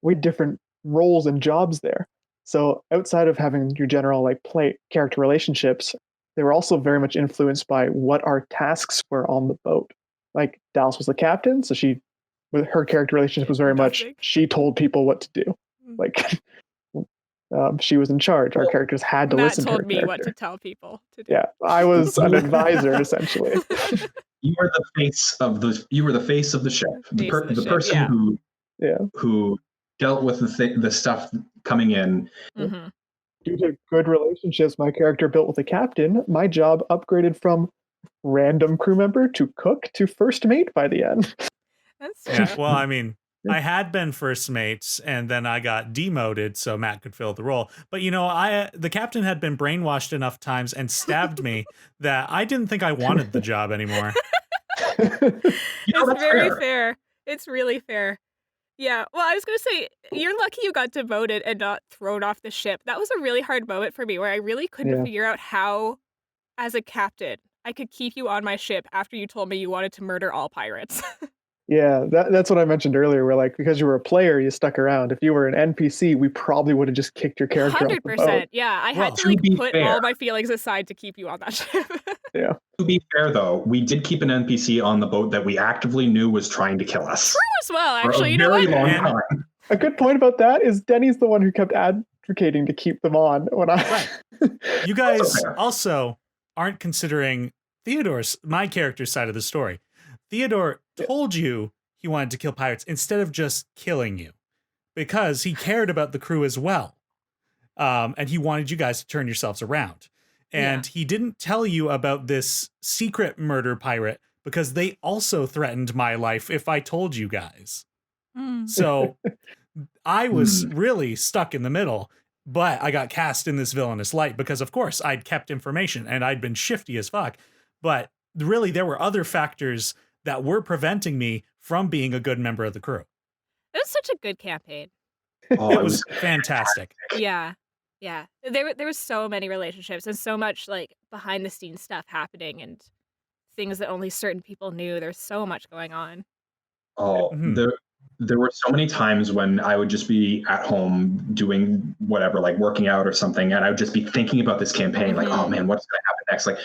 We had different roles and jobs there. So outside of having your general like play character relationships, they were also very much influenced by what our tasks were on the boat. Like Dallas was the captain, so with her character relationship was very much she told people what to do. Like she was in charge. Our characters had to listen to her. Matt told me what to tell people to do. Yeah, I was an advisor essentially. You were the face of the ship. The person who dealt with the stuff coming in. Mm-hmm. Due to good relationships my character built with the captain, my job upgraded from random crew member to cook to first mate by the end. That's true. Yeah, well, I mean, I had been first mates, and then I got demoted so Matt could fill the role. But the captain had been brainwashed enough times and stabbed me that I didn't think I wanted the job anymore. It's very fair. It's really fair. Yeah, well, I was going to say, you're lucky you got demoted and not thrown off the ship. That was a really hard moment for me where I really couldn't figure out how, as a captain, I could keep you on my ship after you told me you wanted to murder all pirates. Yeah, that's what I mentioned earlier. Where like because you were a player, you stuck around. If you were an NPC, we probably would have just kicked your character 100%. Off the boat. Yeah, I had to put all my feelings aside to keep you on that ship. Yeah. To be fair, though, we did keep an NPC on the boat that we actively knew was trying to kill us. True as well, actually. For a very long time. A good point about that is Denny's the one who kept advocating to keep them on when I. You guys also aren't considering my character's side of the story. Theodore told you he wanted to kill pirates instead of just killing you because he cared about the crew as well. And he wanted you guys to turn yourselves around. And he didn't tell you about this secret murder pirate because they also threatened my life if I told you guys. So I was really stuck in the middle, but I got cast in this villainous light because, of course, I'd kept information and I'd been shifty as fuck. But really, there were other factors that were preventing me from being a good member of the crew. It was such a good campaign. Oh, it was fantastic. Yeah. Yeah. There was so many relationships and so much like behind the scenes stuff happening and things that only certain people knew. There's so much going on. Oh, there were so many times when I would just be at home doing whatever, like working out or something, and I would just be thinking about this campaign, like, oh man, what's going to happen next? Like,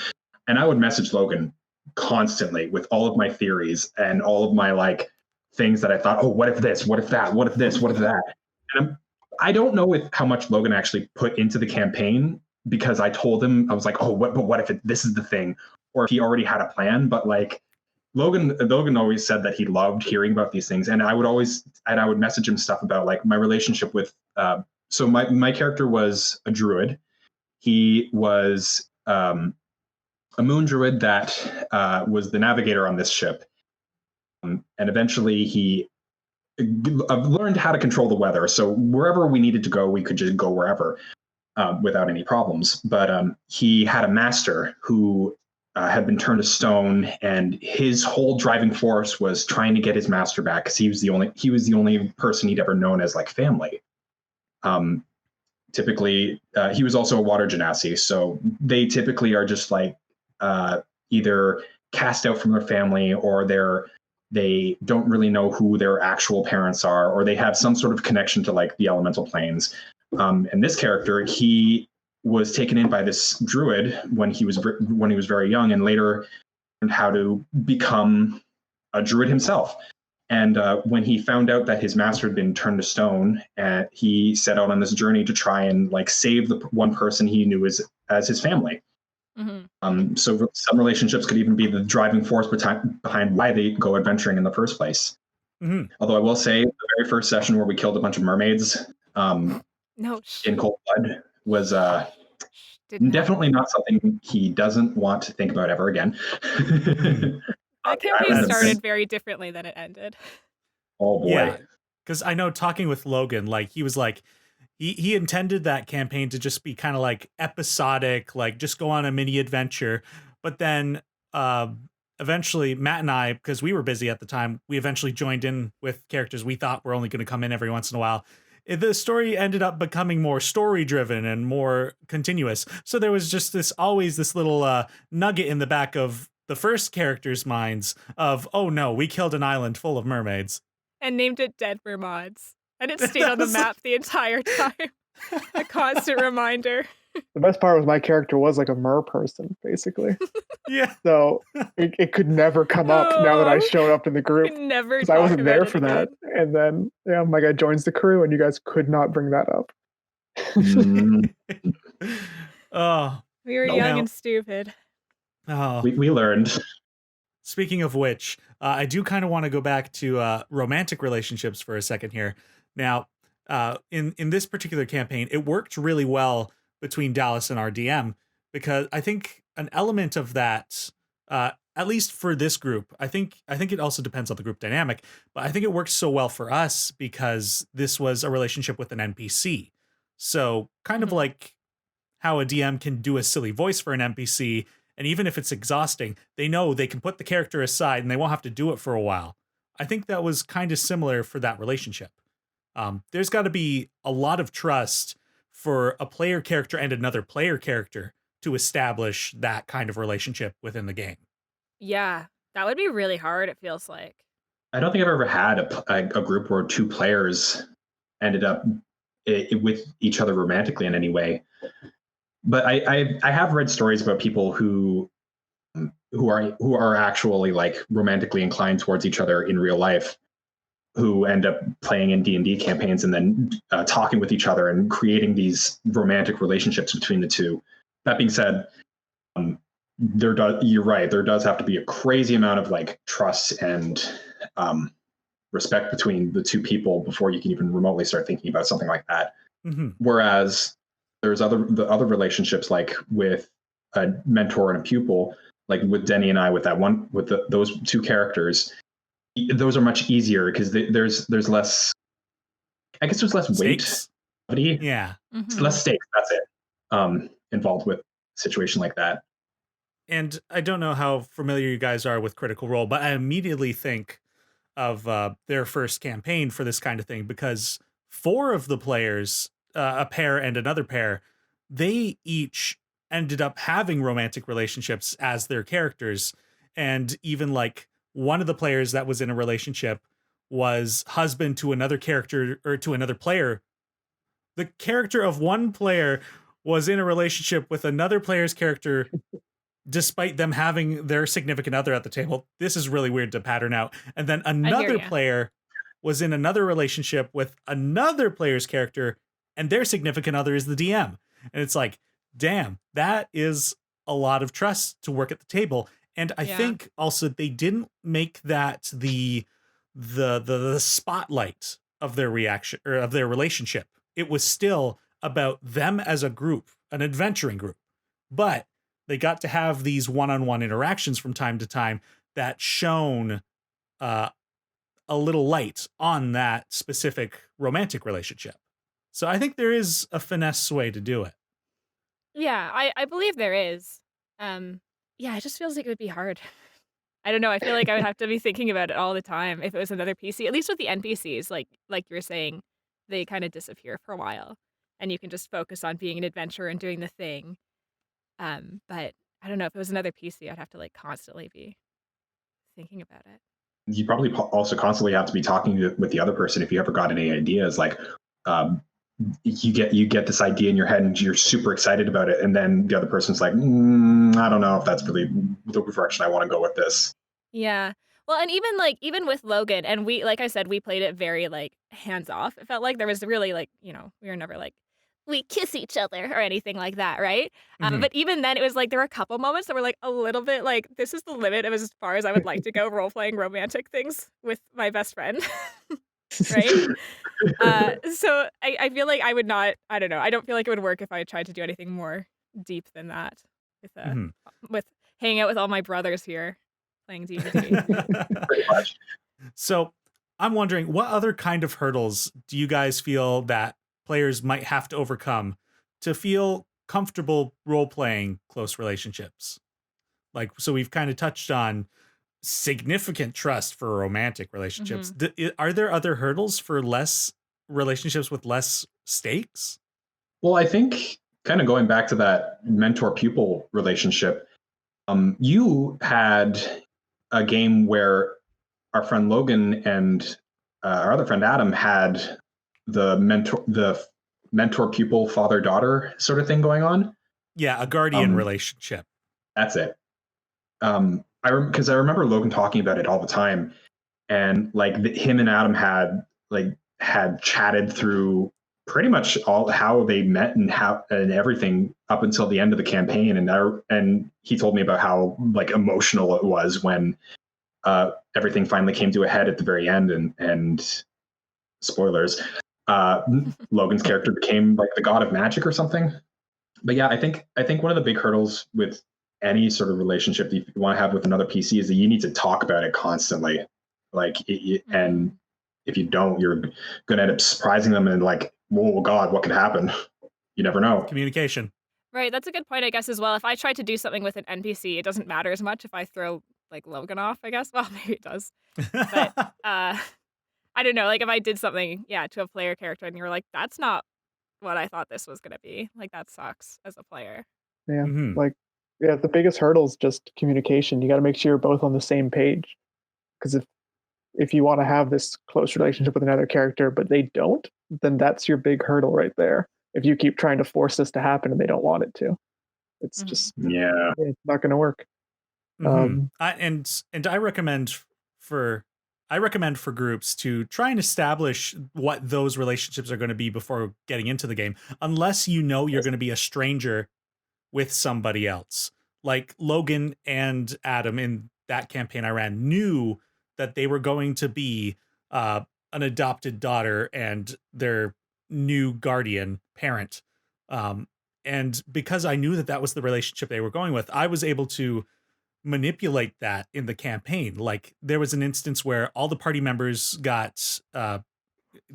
and I would message Logan constantly with all of my theories and all of my like things that I thought, oh, what if this? What if that? What if this? What if that? And I don't know how much Logan actually put into the campaign because I told him, I was like, oh, what if this is the thing? Or if he already had a plan, but like Logan always said that he loved hearing about these things. And I would message him stuff about like my relationship with, so my character was a druid. He was a moon druid that was the navigator on this ship. And eventually he learned how to control the weather. So wherever we needed to go, we could just go wherever without any problems. But he had a master who had been turned to stone, and his whole driving force was trying to get his master back because he was the only person he'd ever known as like family. Typically, he was also a water genasi, so they typically are just like either cast out from their family, or they don't really know who their actual parents are, or they have some sort of connection to like the elemental planes. And this character, he was taken in by this druid when he was very young, and later learned how to become a druid himself. And when he found out that his master had been turned to stone, he set out on this journey to try and like save the one person he knew as his family. So some relationships could even be the driving force behind why they go adventuring in the first place. Although I will say the very first session where we killed a bunch of mermaids in cold blood was definitely not something he doesn't want to think about ever again. That campaign started very differently than it ended. Oh boy. Yeah, because I know talking with Logan, like he was like, he intended that campaign to just be kind of like episodic, like just go on a mini adventure. But then eventually Matt and I, because we were busy at the time, we eventually joined in with characters we thought were only going to come in every once in a while. The story ended up becoming more story driven and more continuous. So there was just always this little nugget in the back of the first characters' minds of, oh no, we killed an island full of mermaids. And named it Dead Mermods. And it stayed on the map the entire time. A constant reminder. The best part was my character was like a mer person, basically. Yeah. So it could never come up now that I showed up in the group. Never. Because I wasn't there for that. And then, my guy joins the crew and you guys could not bring that up. Oh. We were young and stupid. Oh, we learned. Speaking of which, I do kind of want to go back to romantic relationships for a second here. Now, in this particular campaign, it worked really well between Dallis and our DM because I think an element of that, at least for this group, I think it also depends on the group dynamic, but I think it works so well for us because this was a relationship with an NPC. So kind of like how a DM can do a silly voice for an NPC. And even if it's exhausting, they know they can put the character aside and they won't have to do it for a while. I think that was kind of similar for that relationship. There's got to be a lot of trust for a player character and another player character to establish that kind of relationship within the game. Yeah, that would be really hard, it feels like. I don't think I've ever had a group where two players ended up with each other romantically in any way. But I have read stories about people who are actually like romantically inclined towards each other in real life, who end up playing in D&D campaigns and then talking with each other and creating these romantic relationships between the two. That being said, you're right. There does have to be a crazy amount of like trust and respect between the two people before you can even remotely start thinking about something like that. Whereas there's other relationships, like with a mentor and a pupil, like with Denny and I, with those two characters. Those are much easier because there's less. I guess there's less Stakes. weight. Yeah, less stakes. That's it. Involved with a situation like that. And I don't know how familiar you guys are with Critical Role, but I immediately think of their first campaign for this kind of thing because 4 of the players, a pair and another pair, they each ended up having romantic relationships as their characters. And even like one of the players that was in a relationship was husband to another character or to another player. The character of one player was in a relationship with another player's character despite them having their significant other at the table. This is really weird to pattern out. And then another player was in another relationship with another player's character and their significant other is the DM. And it's like, damn, that is a lot of trust to work at the table. And I think also they didn't make that the spotlight of their reaction or of their relationship. It was still about them as a group, an adventuring group. But they got to have these one-on-one interactions from time to time that shone a little light on that specific romantic relationship. So I think there is a finesse way to do it. Yeah, I believe there is. Yeah, it just feels like it would be hard. I don't know. I feel like I would have to be thinking about it all the time if it was another PC. At least with the NPCs, like you were saying, they kind of disappear for a while, and you can just focus on being an adventurer and doing the thing. But I don't know, if it was another PC, I'd have to like constantly be thinking about it. You probably also constantly have to be talking with the other person if you ever got any ideas. Like, you get this idea in your head and you're super excited about it, and then the other person's like, I don't know if that's really the direction I want to go with this. Yeah. Well, and even with Logan, and we, like I said, we played it very like hands off. It felt like there was really like, we were never like, we kiss each other or anything like that, right? But even then, it was like there were a couple moments that were like a little bit like, this is the limit of as far as I would like to go role playing romantic things with my best friend. Right? So I feel like I would not, I don't know, I don't feel like it would work if I tried to do anything more deep than that with hanging out with all my brothers here playing D&D. Pretty much. So I'm wondering, what other kind of hurdles do you guys feel that players might have to overcome to feel comfortable role-playing close relationships? Like, so we've kind of touched on significant trust for romantic relationships. Are there other hurdles for less relationships with less stakes? Well, I think kind of going back to that mentor-pupil relationship, you had a game where our friend Logan and our other friend Adam had the mentor-pupil, father-daughter sort of thing going on. Yeah, a guardian relationship. That's it. Because I remember Logan talking about it all the time, and like him and Adam had chatted through pretty much all how they met and everything up until the end of the campaign, and he told me about how like emotional it was when everything finally came to a head at the very end, and spoilers, Logan's character became like the god of magic or something. But yeah, I think one of the big hurdles with any sort of relationship that you want to have with another PC is that you need to talk about it constantly. Like, and if you don't, you're going to end up surprising them and like, oh God, what could happen? You never know. Communication. Right, that's a good point, I guess, as well. If I try to do something with an NPC, it doesn't matter as much if I throw like Logan off, I guess. Well, maybe it does. But I don't know, like if I did something, to a player character and you were like, that's not what I thought this was going to be. Like, that sucks as a player. Yeah, the biggest hurdle is just communication. You got to make sure you're both on the same page. Because if you want to have this close relationship with another character, but they don't, then that's your big hurdle right there. If you keep trying to force this to happen and they don't want it to, it's just it's not going to work. I recommend for groups to try and establish what those relationships are going to be before getting into the game, unless you know you're going to be a stranger with somebody else. Like Logan and Adam in that campaign I ran knew that they were going to be an adopted daughter and their new guardian parent. And because I knew that was the relationship they were going with, I was able to manipulate that in the campaign. Like there was an instance where all the party members got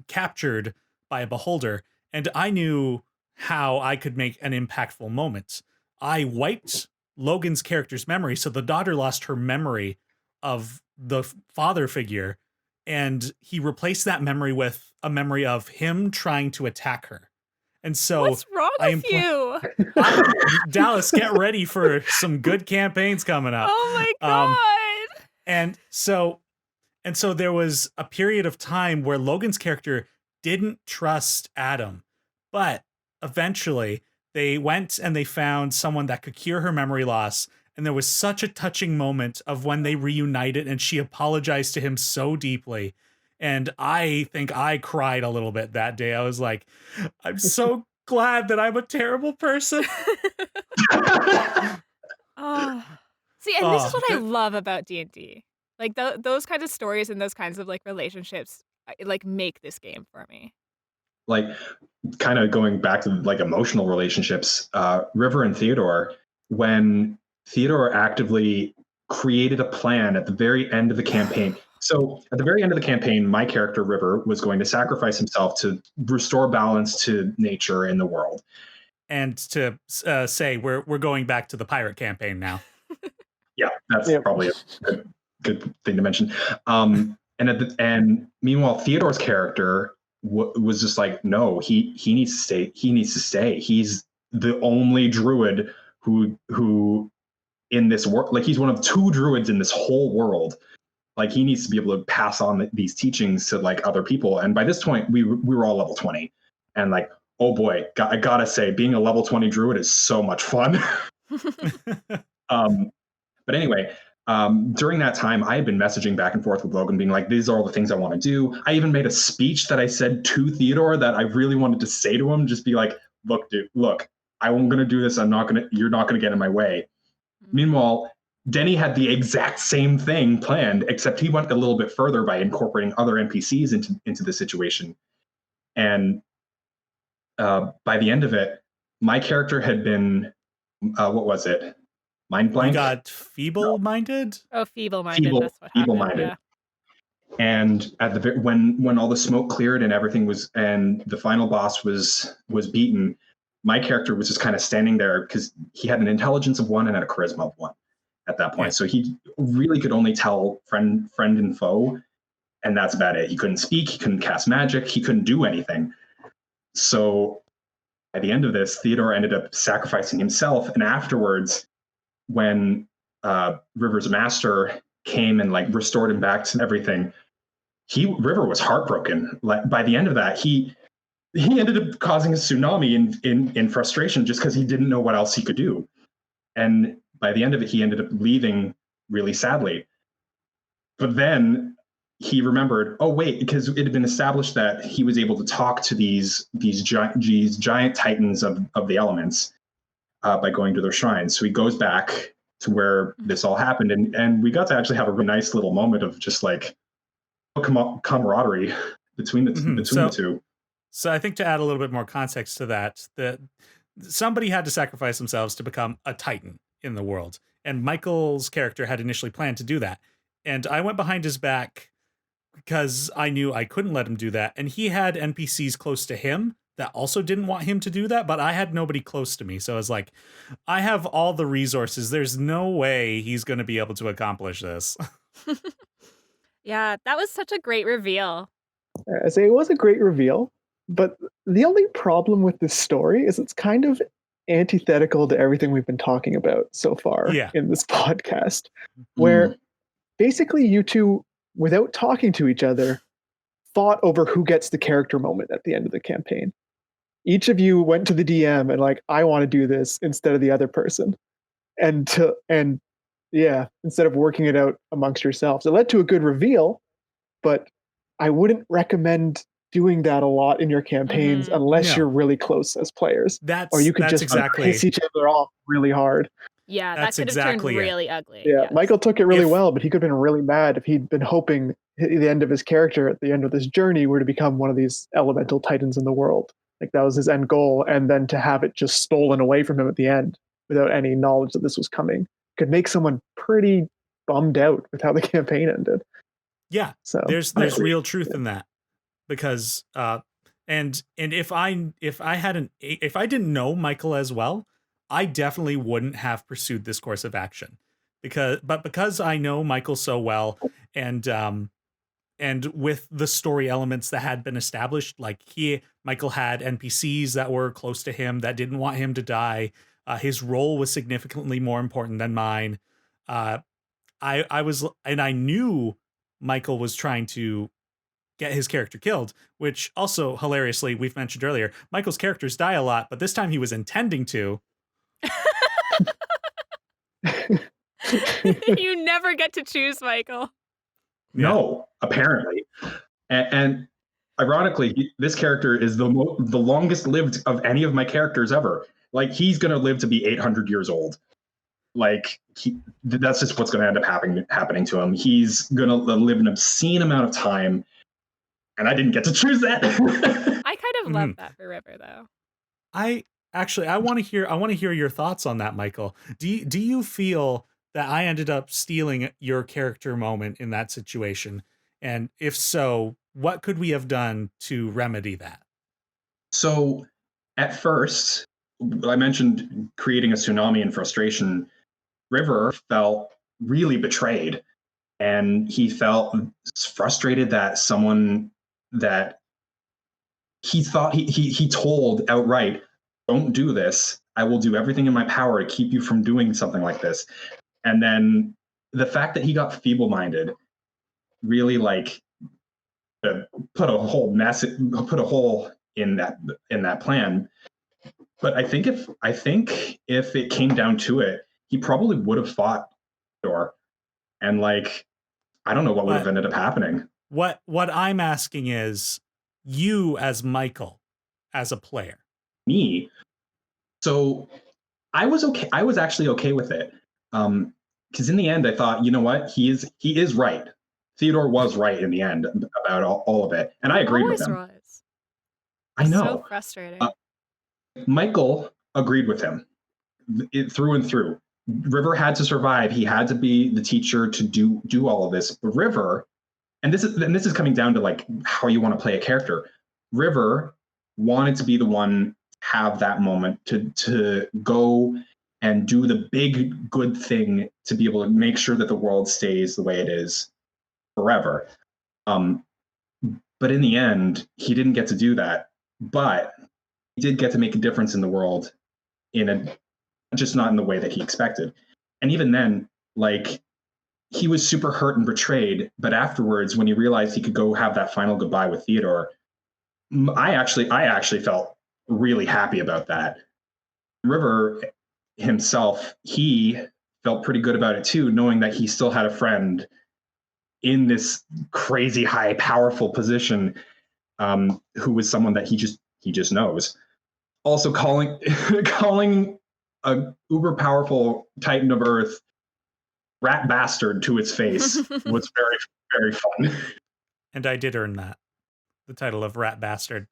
captured by a beholder, and I knew how I could make an impactful moment. I wiped Logan's character's memory, so the daughter lost her memory of the father figure, and he replaced that memory with a memory of him trying to attack her. And so what's wrong with you? Dallis, get ready for some good campaigns coming up. Oh my God. And so there was a period of time where Logan's character didn't trust Adam, but eventually they went and they found someone that could cure her memory loss. And there was such a touching moment of when they reunited and she apologized to him so deeply. And I think I cried a little bit that day. I was like, I'm so glad that I'm a terrible person. See, and this is what I love about D&D. Like those kinds of stories and those kinds of like relationships like make this game for me. Like kind of going back to like emotional relationships, River and Theodore, when Theodore actively created a plan at the very end of the campaign. So at the very end of the campaign, my character, River, was going to sacrifice himself to restore balance to nature in the world. And to say we're going back to the pirate campaign now. Yeah, that's probably a good thing to mention. And meanwhile, Theodore's character was just like, no, he needs to stay. He needs to stay. He's the only druid who in this world, like he's one of 2 druids in this whole world. Like he needs to be able to pass on these teachings to like other people. And by this point, we were all level 20, and like, oh boy, I gotta say, being a level 20 druid is so much fun. But anyway, During that time, I had been messaging back and forth with Logan, being like, these are all the things I want to do. I even made a speech that I said to Theodore that I really wanted to say to him, just be like, look, dude, look, I'm going to do this. You're not going to get in my way. Mm-hmm. Meanwhile, Denny had the exact same thing planned, except he went a little bit further by incorporating other NPCs into the situation. And by the end of it, my character had been, what was it? Mind blank? You got feeble-minded? Oh, feeble-minded. That's what happened. Feeble-minded. Yeah. And at the when all the smoke cleared and everything was, and the final boss was beaten, my character was just kind of standing there because he had an intelligence of 1 and had a charisma of 1 at that point. Yeah. So he really could only tell friend and foe, and that's about it. He couldn't speak, he couldn't cast magic, he couldn't do anything. So at the end of this, Theodore ended up sacrificing himself, and afterwards, when River's master came and like restored him back to everything, River was heartbroken. Like by the end of that, he ended up causing a tsunami in frustration just because he didn't know what else he could do. And by the end of it, he ended up leaving really sadly. But then he remembered, oh wait, because it had been established that he was able to talk to these giant titans of the elements by going to their shrines. So he goes back to where this all happened, and we got to actually have a really nice little moment of just like camaraderie between the two. So I think to add a little bit more context to that somebody had to sacrifice themselves to become a titan in the world, and Michael's character had initially planned to do that, and I went behind his back because I knew I couldn't let him do that, and he had NPCs close to him that also didn't want him to do that, but I had nobody close to me. So I was like, I have all the resources. There's no way he's going to be able to accomplish this. Yeah, that was such a great reveal. I say it was a great reveal, but the only problem with this story is it's kind of antithetical to everything we've been talking about so far in this podcast, where basically you two, without talking to each other, fought over who gets the character moment at the end of the campaign. Each of you went to the DM and like, I want to do this instead of the other person. Instead of working it out amongst yourselves. It led to a good reveal, but I wouldn't recommend doing that a lot in your campaigns unless you're really close as players. Or you could just piss each other off really hard. Yeah, that could have turned really ugly. Yeah, yes. Michael took it really well, but he could have been really mad if he'd been hoping the end of his character at the end of this journey were to become one of these elemental titans in the world. Like that was his end goal, and then to have it just stolen away from him at the end without any knowledge that this was coming could make someone pretty bummed out with how the campaign ended. Yeah, so there's real truth in that, because and if I didn't know Michael as well, I definitely wouldn't have pursued this course of action, because I know Michael so well, and with the story elements that had been established, like Michael had NPCs that were close to him that didn't want him to die. His role was significantly more important than mine. I knew Michael was trying to get his character killed, which also hilariously, we've mentioned earlier, Michael's characters die a lot, but this time he was intending to. You never get to choose, Michael. No, apparently. And ironically, this character is the longest lived of any of my characters ever. Like, he's going to live to be 800 years old. Like, that's just what's going to end up happening to him. He's going to live an obscene amount of time, and I didn't get to choose that. I kind of love that for River, though. I want to hear your thoughts on that, Michael. Do you feel that I ended up stealing your character moment in that situation? And if so, what could we have done to remedy that? So at first, I mentioned creating a tsunami and frustration. River felt really betrayed, and he felt frustrated that someone that he thought he told outright, don't do this. I will do everything in my power to keep you from doing something like this. And then the fact that he got feeble-minded really put a hole in that plan. But I think if it came down to it, he probably would have fought Theodore And like, I don't know what would have ended up happening. What I'm asking is, you as Michael, as a player. Me. So I was okay. I was actually okay with it. Because in the end, I thought, you know what? He is right. Theodore was right in the end about all of it. And I agreed with him. Was. I know. So frustrating. Michael agreed with him through and through. River had to survive. He had to be the teacher to do all of this. But River, and this is coming down to like how you want to play a character. River wanted to be the one have that moment to go and do the big good thing to be able to make sure that the world stays the way it is forever. But in the end, he didn't get to do that. But he did get to make a difference in the world just not in the way that he expected. And even then, like, he was super hurt and betrayed. But afterwards, when he realized he could go have that final goodbye with Theodore, I actually felt really happy about that. River himself, he felt pretty good about it too, knowing that he still had a friend in this crazy high, powerful position, who was someone that he just knows. Also, calling a uber powerful Titan of Earth rat bastard to its face was very, very fun. And I did earn that, the title of rat bastard.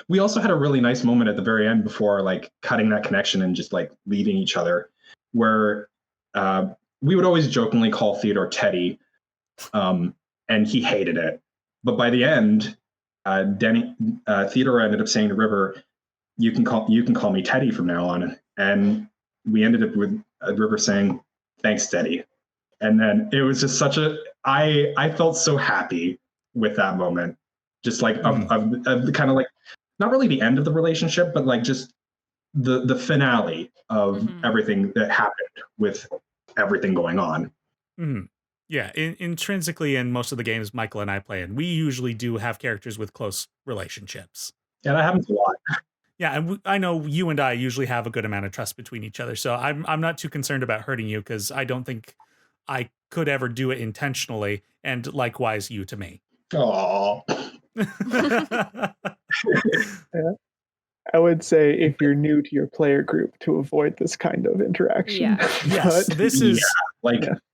We also had a really nice moment at the very end before like cutting that connection and just like leaving each other, where we would always jokingly call Theodore Teddy, and he hated it. But by the end, Theodore ended up saying to River, you can call me Teddy from now on. And we ended up with River saying, thanks, Teddy. And then it was just I felt so happy with that moment. Just like of the kind of like, not really the end of the relationship, but like just the finale of everything that happened with everything going on. Mm-hmm. Yeah, intrinsically in most of the games Michael and I play in, we usually do have characters with close relationships. Yeah, that happens a lot. Yeah, and I know you and I usually have a good amount of trust between each other, so I'm not too concerned about hurting you because I don't think I could ever do it intentionally, and likewise you to me. Aww. Yeah. I would say if you're new to your player group, to avoid this kind of interaction. Yeah. Yes, this is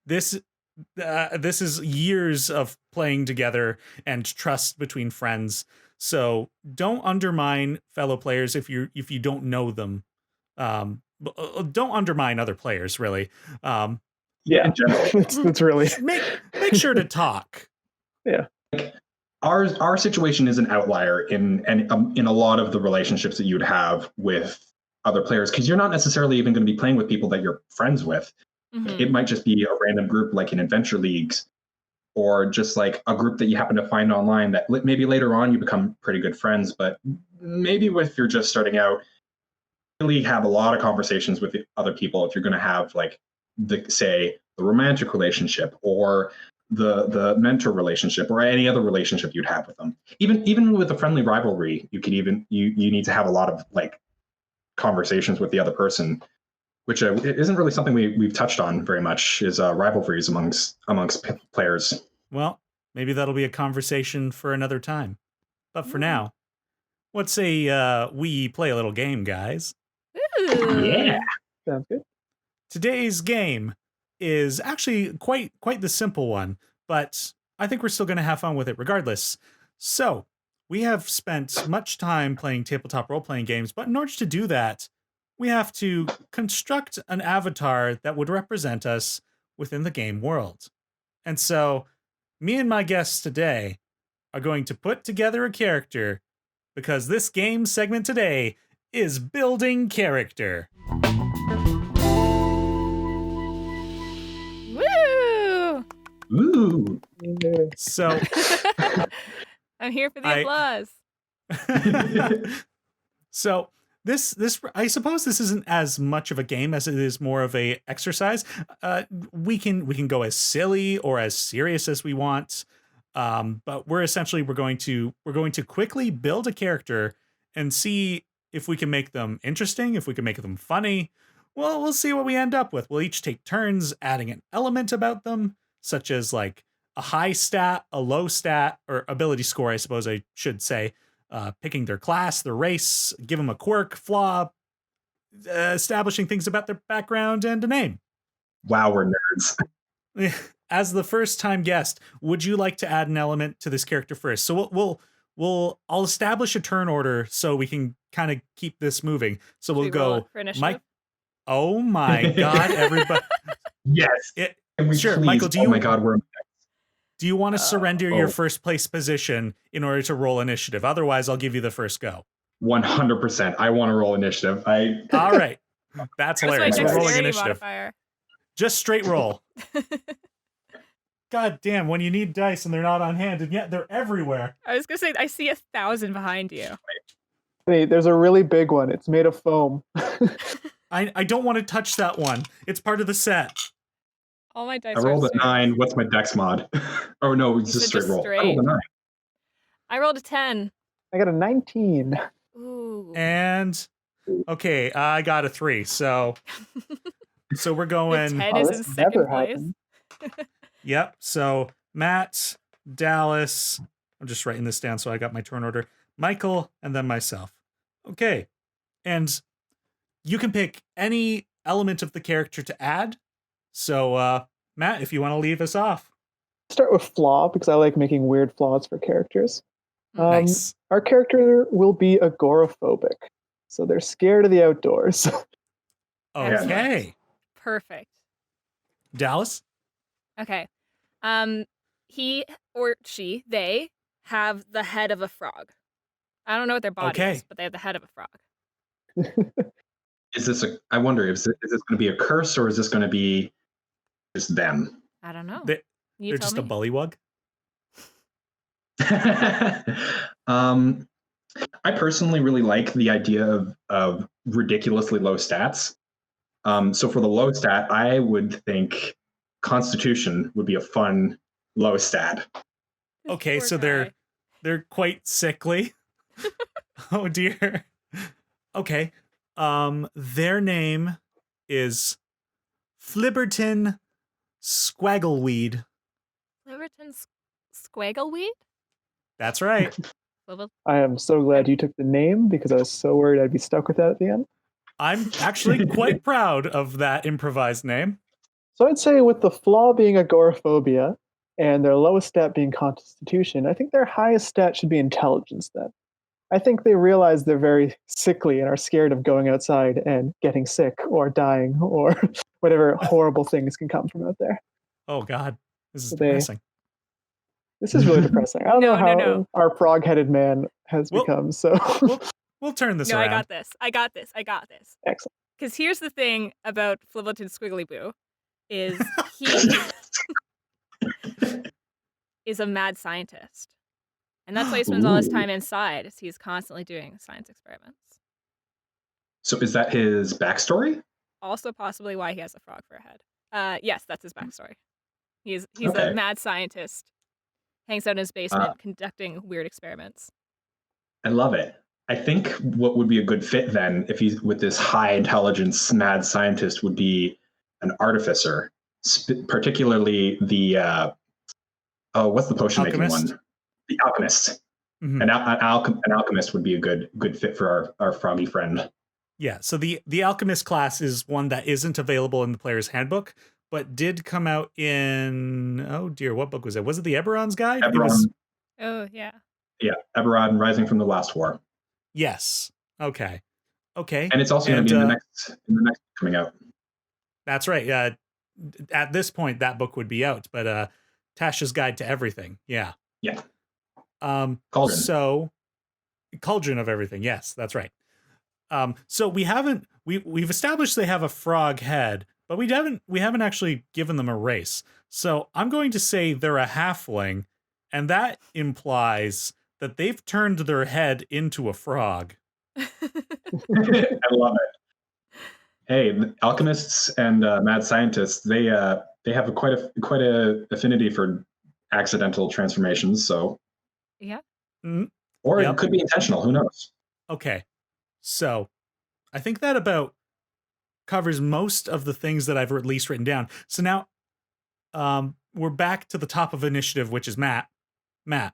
this is years of playing together and trust between friends. So don't undermine fellow players if you don't know them. Don't undermine other players, really. Yeah, that's really make sure to talk. Yeah. Our situation is an outlier in a lot of the relationships that you'd have with other players, because you're not necessarily even going to be playing with people that you're friends with. Mm-hmm. It might just be a random group like in adventure leagues, or just like a group that you happen to find online that maybe later on you become pretty good friends. But maybe if you're just starting out, really have a lot of conversations with the other people if you're going to have like the romantic relationship or the mentor relationship or any other relationship you'd have with them. Even with a friendly rivalry, you need to have a lot of like conversations with the other person, which isn't really something we've touched on very much, is rivalries amongst players. Well, maybe that'll be a conversation for another time. But for now, let's say we play a little game, guys. Ooh. Yeah. Sounds good. Today's game is actually quite the simple one, but I think we're still going to have fun with it regardless. So we have spent much time playing tabletop role-playing games, but in order to do that, we have to construct an avatar that would represent us within the game world. And so me and my guests today are going to put together a character, because this game segment today is building character. Woo! Ooh. So I'm here for the applause. So this I suppose this isn't as much of a game as it is more of a exercise. We can go as silly or as serious as we want, but we're going to quickly build a character and see if we can make them interesting, if we can make them funny, well, we'll see what we end up with. We'll each take turns adding an element about them, such as like a high stat, a low stat, or ability score, I suppose I should say, picking their class, their race, give them a quirk, flaw, establishing things about their background, and a name. Wow, we're nerds. As the first time guest, would you like to add an element to this character first? So I'll establish a turn order so we can kind of keep this moving. So we'll go Mike. Oh my God, everybody. Yes. Sure, please? Michael, oh my God, do you want to surrender your first place position in order to roll initiative? Otherwise, I'll give you the first go. 100%. I want to roll initiative. All right. That's hilarious. We're rolling initiative. Modifier. Just straight roll. God damn, when you need dice and they're not on hand, and yet they're everywhere. I was going to say, I see 1,000 behind you. Hey, there's a really big one. It's made of foam. I don't want to touch that one. It's part of the set. All my dice I rolled a 9. What's my dex mod? Oh, no, it's just straight roll. I rolled a 9. I rolled a 10. I got a 19. Ooh. And, okay, I got a 3. So we're going... The 10 is in second place. Yep. So Matt, Dallas, I'm just writing this down so I got my turn order. Michael, and then myself. Okay. And you can pick any element of the character to add. So, Matt, if you want to leave us off. Start with flaw, because I like making weird flaws for characters. Nice. Our character will be agoraphobic. So they're scared of the outdoors. Okay. Perfect. Dallas? Okay. He or she, they have the head of a frog. I don't know what their body is, but they have the head of a frog. Is this I wonder, is this going to be a curse or is this going to be just them? I don't know. They're just a bullywug? I personally really like the idea of ridiculously low stats. So for the low stat, I would think Constitution would be a fun low stat. Okay, so they're quite sickly. Oh dear. Okay. Their name is Flibberton Squaggleweed. Flibberton Squaggleweed? That's right. I am so glad you took the name because I was so worried I'd be stuck with that at the end. I'm actually quite proud of that improvised name. So I'd say with the flaw being agoraphobia and their lowest stat being Constitution, I think their highest stat should be intelligence then. I think they realize they're very sickly and are scared of going outside and getting sick or dying or whatever horrible things can come from out there. Oh God, this is depressing. This is really depressing. I don't know how our frog-headed man has become, so... We'll turn this around. I got this. Excellent. Because here's the thing about Flibberton Squiggly Boo, is he is a mad scientist. And that's why he spends all his time inside, is he's constantly doing science experiments. So is that his backstory? Also possibly why he has a frog for a head. Yes, that's his backstory. He's a mad scientist. Hangs out in his basement conducting weird experiments. I love it. I think what would be a good fit then, if he's with this high intelligence mad scientist, would be an artificer, particularly the what's the potion making one? The alchemist. Mm-hmm. An alchemist would be a good fit for our froggy friend. Yeah. So the alchemist class is one that isn't available in the player's handbook, but did come out in, oh dear, what book was it? Was it the Eberron's Guide? Oh yeah. Yeah, Eberron Rising from the Last War. Yes. Okay. And it's also going to be in the next coming out. That's right. At this point, that book would be out, but Tasha's Guide to Everything. Yeah. Yeah. Cauldron. So, Cauldron of Everything. Yes, that's right. So we've established they have a frog head, but we haven't actually given them a race. So I'm going to say they're a halfling, and that implies that they've turned their head into a frog. I love it. Hey, alchemists and mad scientists, they have quite a affinity for accidental transformations. So yeah, or it could be intentional. Who knows? Okay, so I think that about covers most of the things that I've at least written down. So now we're back to the top of initiative, which is Matt. Matt,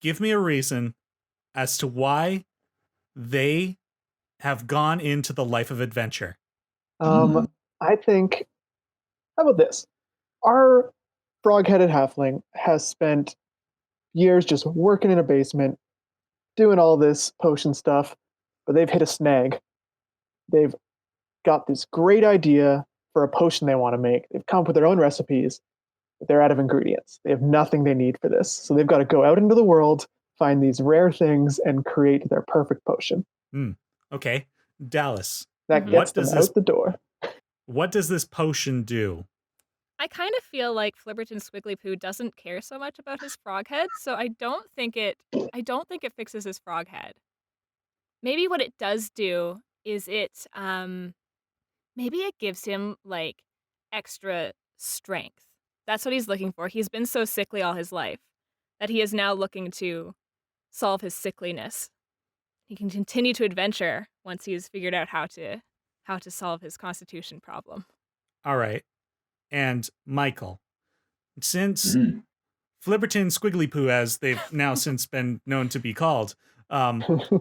give me a reason as to why they have gone into the life of adventure. I think, how about this? Our frog-headed halfling has spent years just working in a basement, doing all this potion stuff, but they've hit a snag. They've got this great idea for a potion they want to make. They've come up with their own recipes, but they're out of ingredients. They have nothing they need for this. So they've got to go out into the world, find these rare things, and create their perfect potion. Okay. Dallis. That gets them out the door. What does this potion do? I kind of feel like Flibberton Squiggly Poo doesn't care so much about his frog head, so I don't think it fixes his frog head. Maybe what it does do is maybe it gives him like extra strength. That's what he's looking for. He's been so sickly all his life that he is now looking to solve his sickliness. He can continue to adventure once he's figured out how to solve his constitution problem. All right. And Michael, since Flibberton Squiggly Poo, as they've now since been known to be called,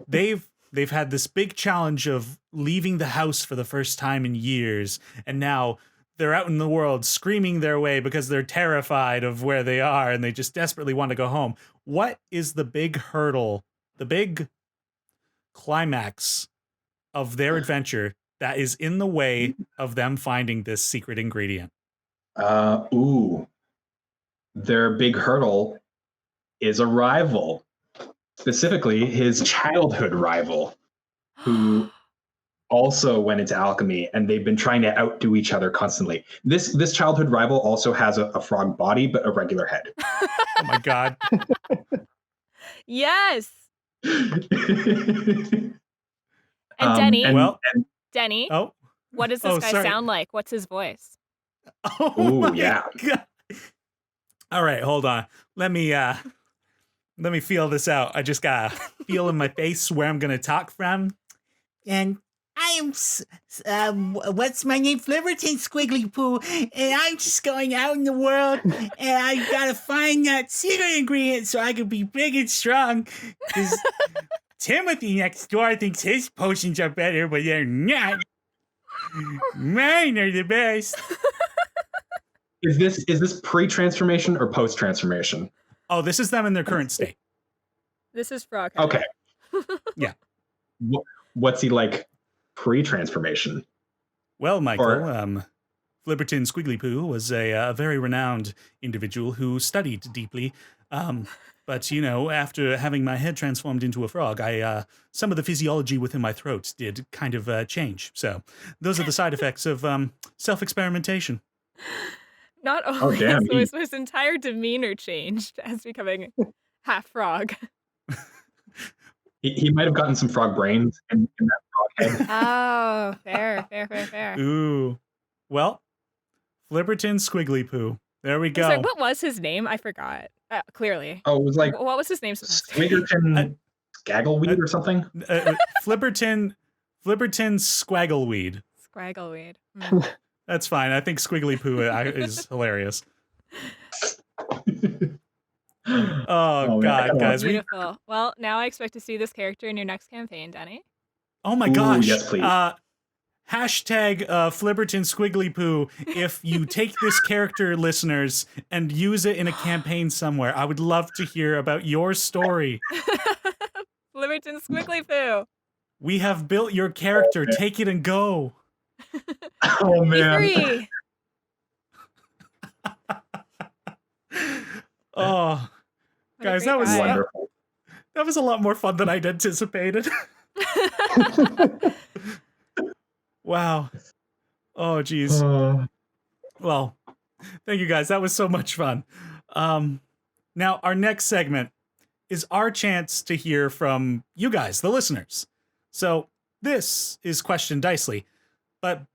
they've had this big challenge of leaving the house for the first time in years, and now they're out in the world screaming their way because they're terrified of where they are and they just desperately want to go home. What is the big hurdle, the big climax of their adventure that is in the way of them finding this secret ingredient? Their big hurdle is a rival, specifically his childhood rival, who also went into alchemy, and they've been trying to outdo each other constantly. This childhood rival also has a frog body, but a regular head. Oh my god. Yes. And Denny. Denny. Oh. What does this guy sound like? What's his voice? Oh yeah. God. All right, hold on. Let me feel this out. I just gotta feel in my face where I'm gonna talk from. And I am, what's my name? Flibberton Squiggly Poo. And I'm just going out in the world and I gotta find that secret ingredient so I can be big and strong. Because Timothy next door thinks his potions are better, but they're not. Mine are the best. Is this pre-transformation or post-transformation? Oh, this is them in their current state. This is Frog. Okay. Yeah. What's he like pre-transformation? Well, Michael, Flibberton Squiggly Poo was a very renowned individual who studied deeply. But, you know, after having my head transformed into a frog, some of the physiology within my throat did kind of change. So those are the side effects of self-experimentation. Not only so his entire demeanor changed as becoming half frog. He might have gotten some frog brains in that frog head. Oh, fair. Ooh. Well, Flibberton Squiggly Poo. There we go. Sorry, what was his name? I forgot. Clearly. Oh, it was like... What was his name? Swiggerton Scaggleweed or something? Flibberton Squaggleweed. Squaggleweed. That's fine. I think Squiggly Poo is hilarious. Oh God, guys. Beautiful. Well, now I expect to see this character in your next campaign, Denny. Oh my gosh. Yes, please. Hashtag Flibberton Squiggly Poo. If you take this character, listeners, and use it in a campaign somewhere, I would love to hear about your story. Flibberton Squiggly Poo. We have built your character. Take it and go. Oh man. Oh, guys, that was wonderful. That was a lot more fun than I'd anticipated. Wow. Oh, geez. Well, thank you guys. That was so much fun. Now, our next segment is our chance to hear from you guys, the listeners. So this is Question Dicely. But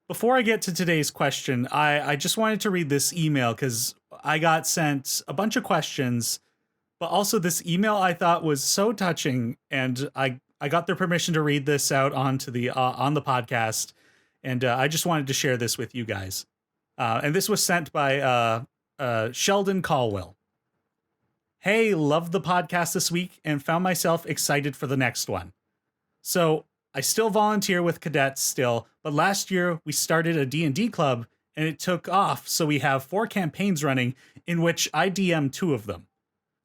before I get to today's question, I just wanted to read this email because I got sent a bunch of questions, but also this email I thought was so touching, and I got their permission to read this out onto the on the podcast. And I just wanted to share this with you guys. And this was sent by Sheldon Caldwell. Hey, loved the podcast this week and found myself excited for the next one. So I still volunteer with cadets still, but last year we started a D&D club and it took off. So we have 4 campaigns running in which I DM 2 of them.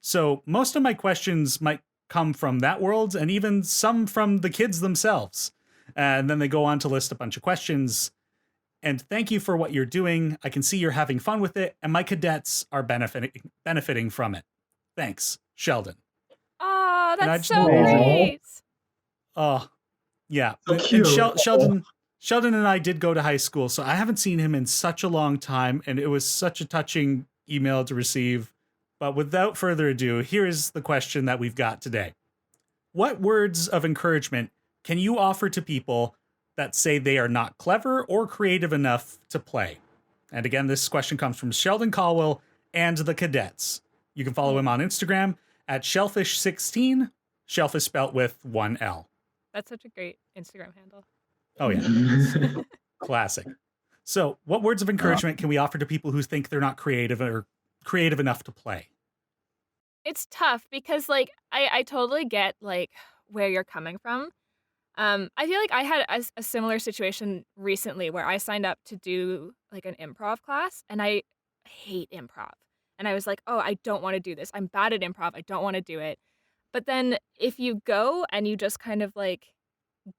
So most of my questions might come from that world and even some from the kids themselves. And then they go on to list a bunch of questions. And thank you for what you're doing. I can see you're having fun with it, and my cadets are benefiting from it. Thanks, Sheldon. Oh, that's so Amazing. great. Oh, yeah. So And cute. Sheldon and I did go to high school, so I haven't seen him in such a long time, and it was such a touching email to receive. But without further ado, here is the question that we've got today. What words of encouragement can you offer to people that say they are not clever or creative enough to play? And again, this question comes from Sheldon Caldwell and the cadets. You can follow him on Instagram at shellfish16. Shelf is spelt with 1 L. That's such a great Instagram handle. Oh, yeah. Classic. So what words of encouragement can we offer to people who think they're not creative or creative enough to play? It's tough because, like, I totally get, like, where you're coming from. I feel like I had a similar situation recently where I signed up to do, like, an improv class, and I hate improv. And I was like, oh, I don't want to do this. I'm bad at improv. I don't want to do it. But then if you go and you just kind of, like,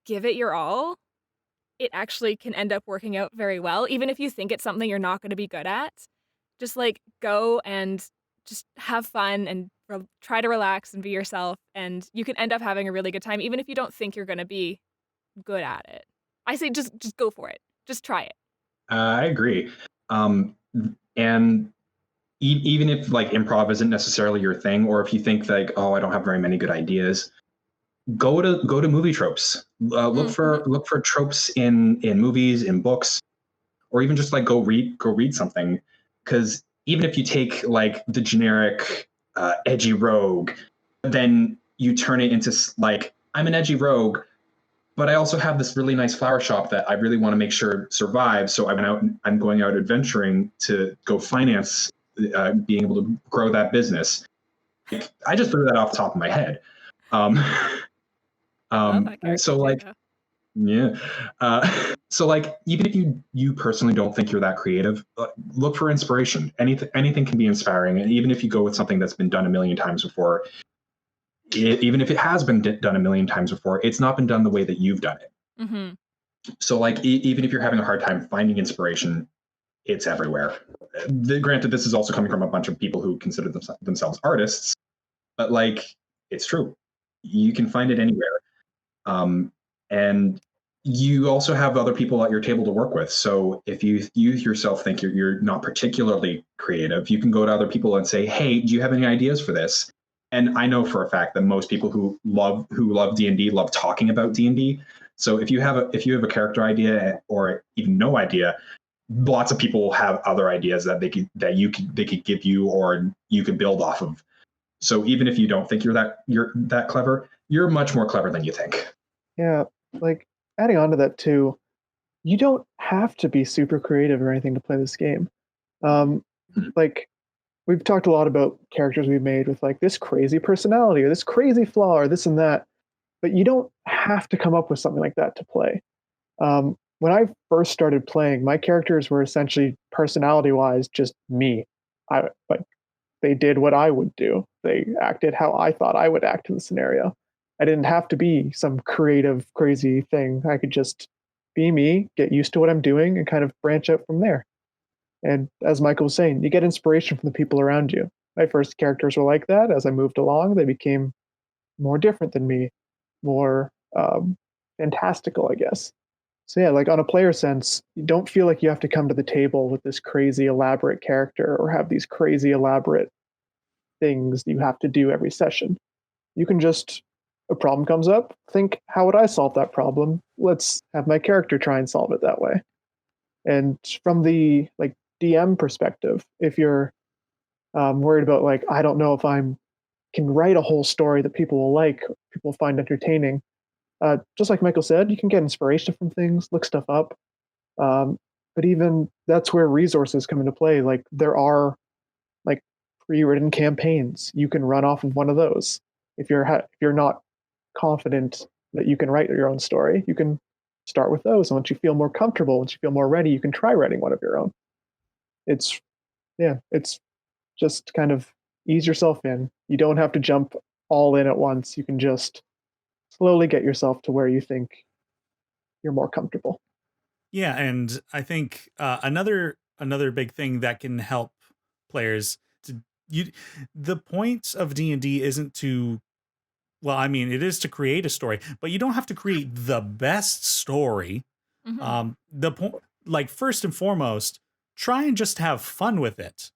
give it your all, it actually can end up working out very well. Even if you think it's something you're not going to be good at, just, like, go and just have fun and try to relax and be yourself. And you can end up having a really good time, even if you don't think you're going to be good at it. I say just go for it. Just try it. I agree. And even if, like, improv isn't necessarily your thing, or if you think, like, oh, I don't have very many good ideas, go to movie tropes. Look for tropes in movies, in books, or even just, like, go read something. Because even if you take, like, the generic edgy rogue, then you turn it into, like, I'm an edgy rogue, but I also have this really nice flower shop that I really want to make sure survives. So I'm going out adventuring to go finance being able to grow that business. I just threw that off the top of my head. So, like, yeah. So, like, even if you personally don't think you're that creative, look for inspiration. Anything can be inspiring. And even if you go with something that's been done a million times before, even if it has been done a million times before, it's not been done the way that you've done it. Mm-hmm. So, like, even if you're having a hard time finding inspiration, it's everywhere. Granted, this is also coming from a bunch of people who consider themselves artists, but, like, it's true. You can find it anywhere. And you also have other people at your table to work with. So if you yourself think you're not particularly creative, you can go to other people and say, hey, do you have any ideas for this? And I know for a fact that most people who love D&D love talking about D&D. So if you have a character idea or even no idea, lots of people will have other ideas that they could give you or you could build off of. So even if you don't think you're that clever, you're much more clever than you think. Yeah, like, adding on to that too, you don't have to be super creative or anything to play this game. Like, we've talked a lot about characters we've made with, like, this crazy personality or this crazy flaw or this and that, but you don't have to come up with something like that to play. When I first started playing, my characters were essentially personality-wise just me. They did what I would do. They acted how I thought I would act in the scenario. I didn't have to be some creative, crazy thing. I could just be me, get used to what I'm doing, and kind of branch out from there. And as Michael was saying, you get inspiration from the people around you. My first characters were like that. As I moved along, they became more different than me, more fantastical, I guess. So yeah, like, on a player sense, you don't feel like you have to come to the table with this crazy elaborate character or have these crazy elaborate things you have to do every session. You can just, a problem comes up, think, how would I solve that problem? Let's have my character try and solve it that way. And from the, like, DM perspective, if you're worried about, like, I don't know if I can write a whole story that people will like, people find entertaining, just like Michael said, you can get inspiration from things, look stuff up. But even that's where resources come into play. Like there are like pre-written campaigns. You can run off of one of those. If you're not confident that you can write your own story, you can start with those. And once you feel more comfortable, once you feel more ready, you can try writing one of your own. It's just kind of ease yourself in. You don't have to jump all in at once. You can just slowly get yourself to where you think you're more comfortable. Yeah, and I think another big thing that can help players the point of D&D isn't to, well, I mean, it is to create a story, but you don't have to create the best story. The point, like, first and foremost, try and just have fun with it.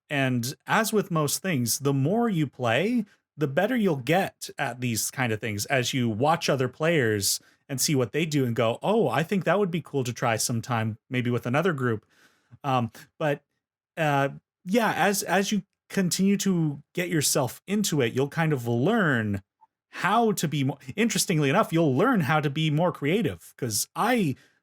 And as with most things, the more you play, the better you'll get at these kind of things as you watch other players and see what they do and go, oh, I think that would be cool to try sometime, maybe with another group. But as you continue to get yourself into it, you'll kind of learn how to be more, interestingly enough, you'll learn how to be more creative. Because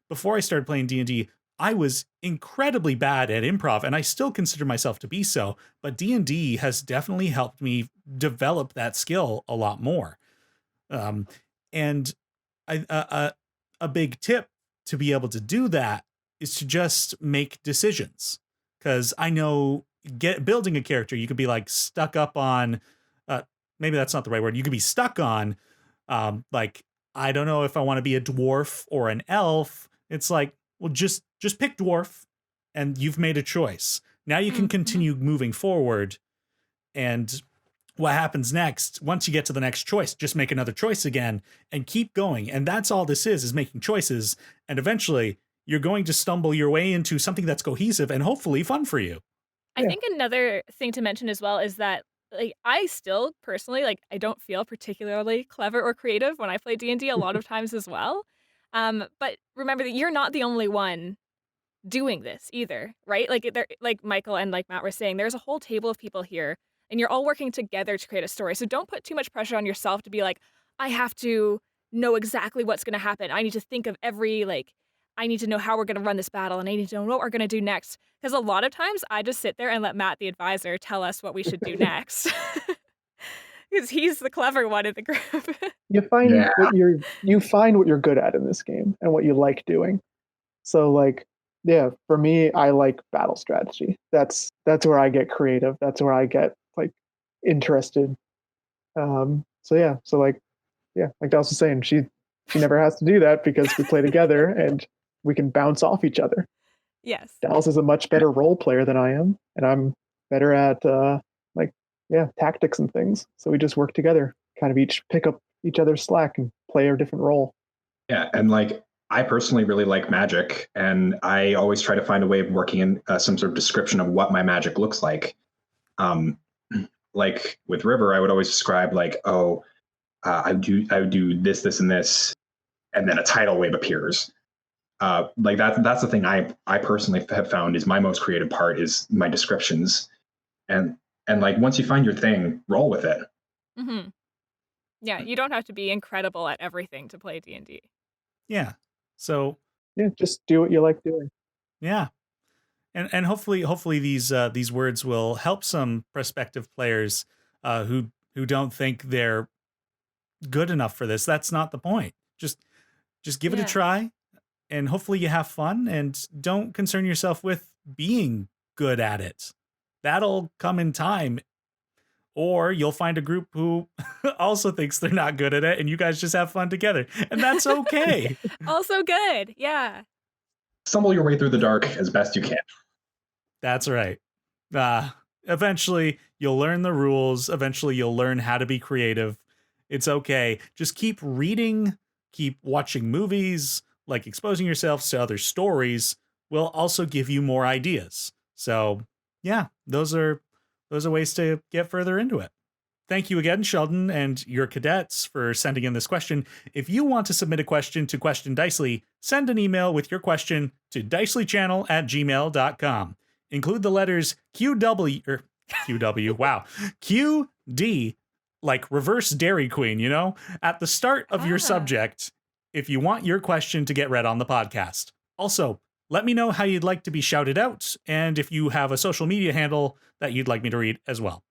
before I started playing D&D, I was incredibly bad at improv, and I still consider myself to be so, but D&D has definitely helped me develop that skill a lot more. And a big tip to be able to do that is to just make decisions. Because I know building a character, you could be like stuck up on, maybe that's not the right word. You could be stuck on, like, I don't know if I want to be a dwarf or an elf. It's like, well, just pick dwarf and you've made a choice. Now you can continue moving forward. And what happens next, once you get to the next choice, just make another choice again and keep going. And that's all this is making choices. And eventually you're going to stumble your way into something that's cohesive and hopefully fun for you. I think another thing to mention as well is that, like, I still personally, like, I don't feel particularly clever or creative when I play D&D a lot of times as well. But remember that you're not the only one doing this either, right? Like Michael and like Matt were saying, there's a whole table of people here and you're all working together to create a story. So don't put too much pressure on yourself to be like, I have to know exactly what's going to happen. I need to think of I need to know how we're going to run this battle and I need to know what we're going to do next. Because a lot of times I just sit there and let Matt, the advisor, tell us what we should do next. Because he's the clever one in the group. You find what you're good at in this game and what you like doing. So like, yeah, for me, I like battle strategy. That's where I get creative. That's where I get like interested. Like Dallis was saying, she never has to do that because we play together and we can bounce off each other. Yes. Dallis is a much better role player than I am, and I'm better at tactics and things. So we just work together, kind of each pick up each other's slack and play a different role. Yeah, and like I personally really like magic, and I always try to find a way of working in some sort of description of what my magic looks like. Like with River, I would always describe like, I would do this, and this, and then a tidal wave appears. Like that's the thing I personally have found is my most creative part is my descriptions, and like once you find your thing, roll with it. Mm-hmm. Yeah, you don't have to be incredible at everything to play D&D. Yeah. So yeah, just do what you like doing. Yeah. And hopefully these words will help some prospective players who don't think they're good enough for this. That's not the point. Just give it a try, and hopefully you have fun, and don't concern yourself with being good at it. That'll come in time. Or you'll find a group who also thinks they're not good at it, and you guys just have fun together. And that's okay. Also good. Yeah. Stumble your way through the dark as best you can. That's right. Eventually, you'll learn the rules. Eventually, you'll learn how to be creative. It's okay. Just keep reading, keep watching movies, like exposing yourselves to other stories will also give you more ideas. So, yeah, those are ways to get further into it. Thank you again, Sheldon, and your cadets for sending in this question. If you want to submit a question to Question Dicely, send an email with your question to dicelychannel@gmail.com. Include the letters QW, wow, QD, like reverse Dairy Queen, at the start of your subject if you want your question to get read on the podcast. Also, let me know how you'd like to be shouted out, and if you have a social media handle that you'd like me to read as well.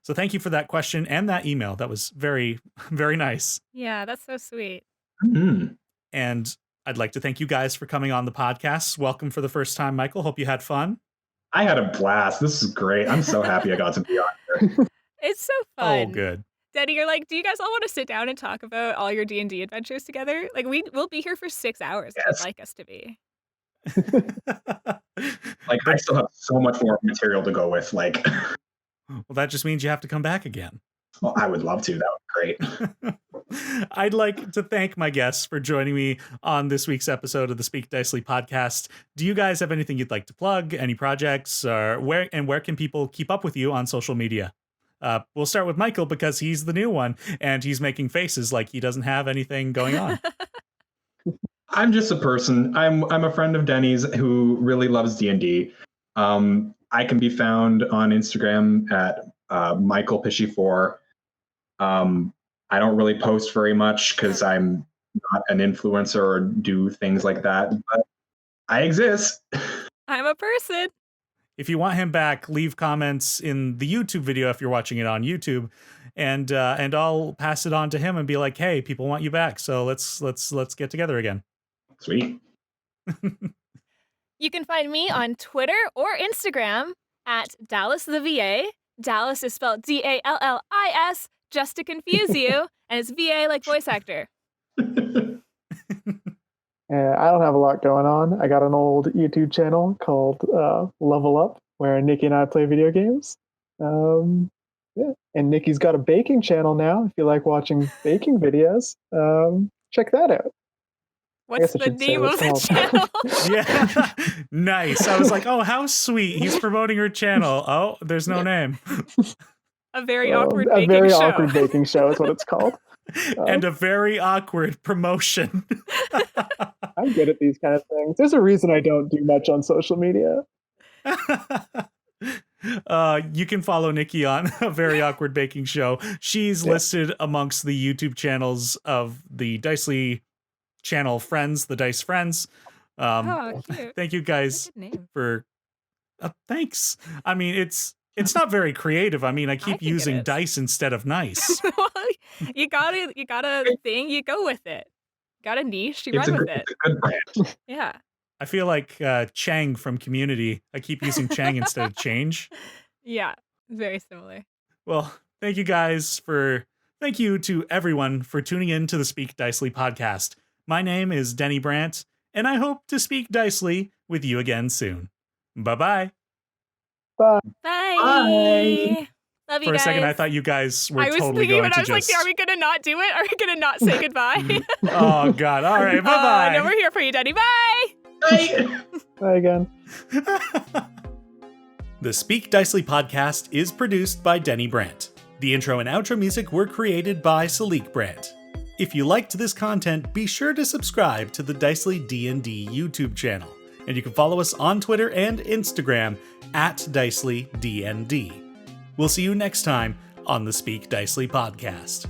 So thank you for that question and that email. That was very, very nice. Yeah, that's so sweet. Mhm. And I'd like to thank you guys for coming on the podcast. Welcome for the first time, Michael. Hope you had fun. I had a blast. This is great. I'm so happy I got to be on here. It's so fun. Oh, good. Teni, you're like, do you guys all want to sit down and talk about all your D&D adventures together? Like, we'll be here for 6 hours if Yes. you'd like us to be. Like, I still have so much more material to go with. Like, Well, that just means you have to come back again. well, I would love to. That would be great. I'd like to thank my guests for joining me on this week's episode of the Speak Dicely podcast. Do you guys have anything you'd like to plug, any projects, or where can people keep up with you on social media? We'll start with Michael because he's the new one and he's making faces like he doesn't have anything going on. I'm just a person. I'm a friend of Denny's who really loves D&D. I can be found on Instagram at Michael Piscitelli. I don't really post very much because I'm not an influencer or do things like that, but I exist. I'm a person. If you want him back, leave comments in the YouTube video if you're watching it on YouTube, and I'll pass it on to him and be like, "Hey, people want you back, so let's get together again." Sweet. You can find me on Twitter or Instagram at Dallis the VA. Dallis is spelled Dallis, just to confuse you, and it's VA like voice actor. I don't have a lot going on. I got an old YouTube channel called Level Up, where Niki and I play video games. Yeah. And Niki's got a baking channel now. If you like watching baking videos, check that out. What's the name of the channel? Yeah, nice. I was like, "Oh, how sweet! He's promoting her channel." Oh, there's no name. A very awkward a baking very show. awkward baking show is what it's called. And a very awkward promotion. I'm good at these kind of things. There's a reason I don't do much on social media. You can follow Niki on A Very Awkward Baking Show. She's listed amongst the YouTube channels of the Dicely channel friends, the Dice Friends. Oh, cute. Thank you guys Good name. for thanks. I mean, it's not very creative. I mean, I keep think it using is. dice instead of nice. Well, you got a thing, you go with it. Got a niche, you run with it. It's a good brand. Yeah. I feel like Chang from Community. I keep using Chang instead of change. Yeah. Very similar. Well, thank you to everyone for tuning in to the Speak Dicely podcast. My name is Teni Brant, and I hope to speak Dicely with you again soon. Bye-bye. Bye. Bye. Love you For a guys. second, I thought you guys were I was totally thinking going when to I was just... like, are we gonna not do it? Are we gonna not say goodbye? Oh, God. All right. Bye-bye. No, we're here for you, Teni. Bye. Bye. Bye again. The Speak Dicely podcast is produced by Teni Brant. The intro and outro music were created by Salik Brant. If you liked this content, be sure to subscribe to the Dicely D&D YouTube channel, and you can follow us on Twitter and Instagram at DicelyDND. We'll see you next time on the Speak Dicely podcast.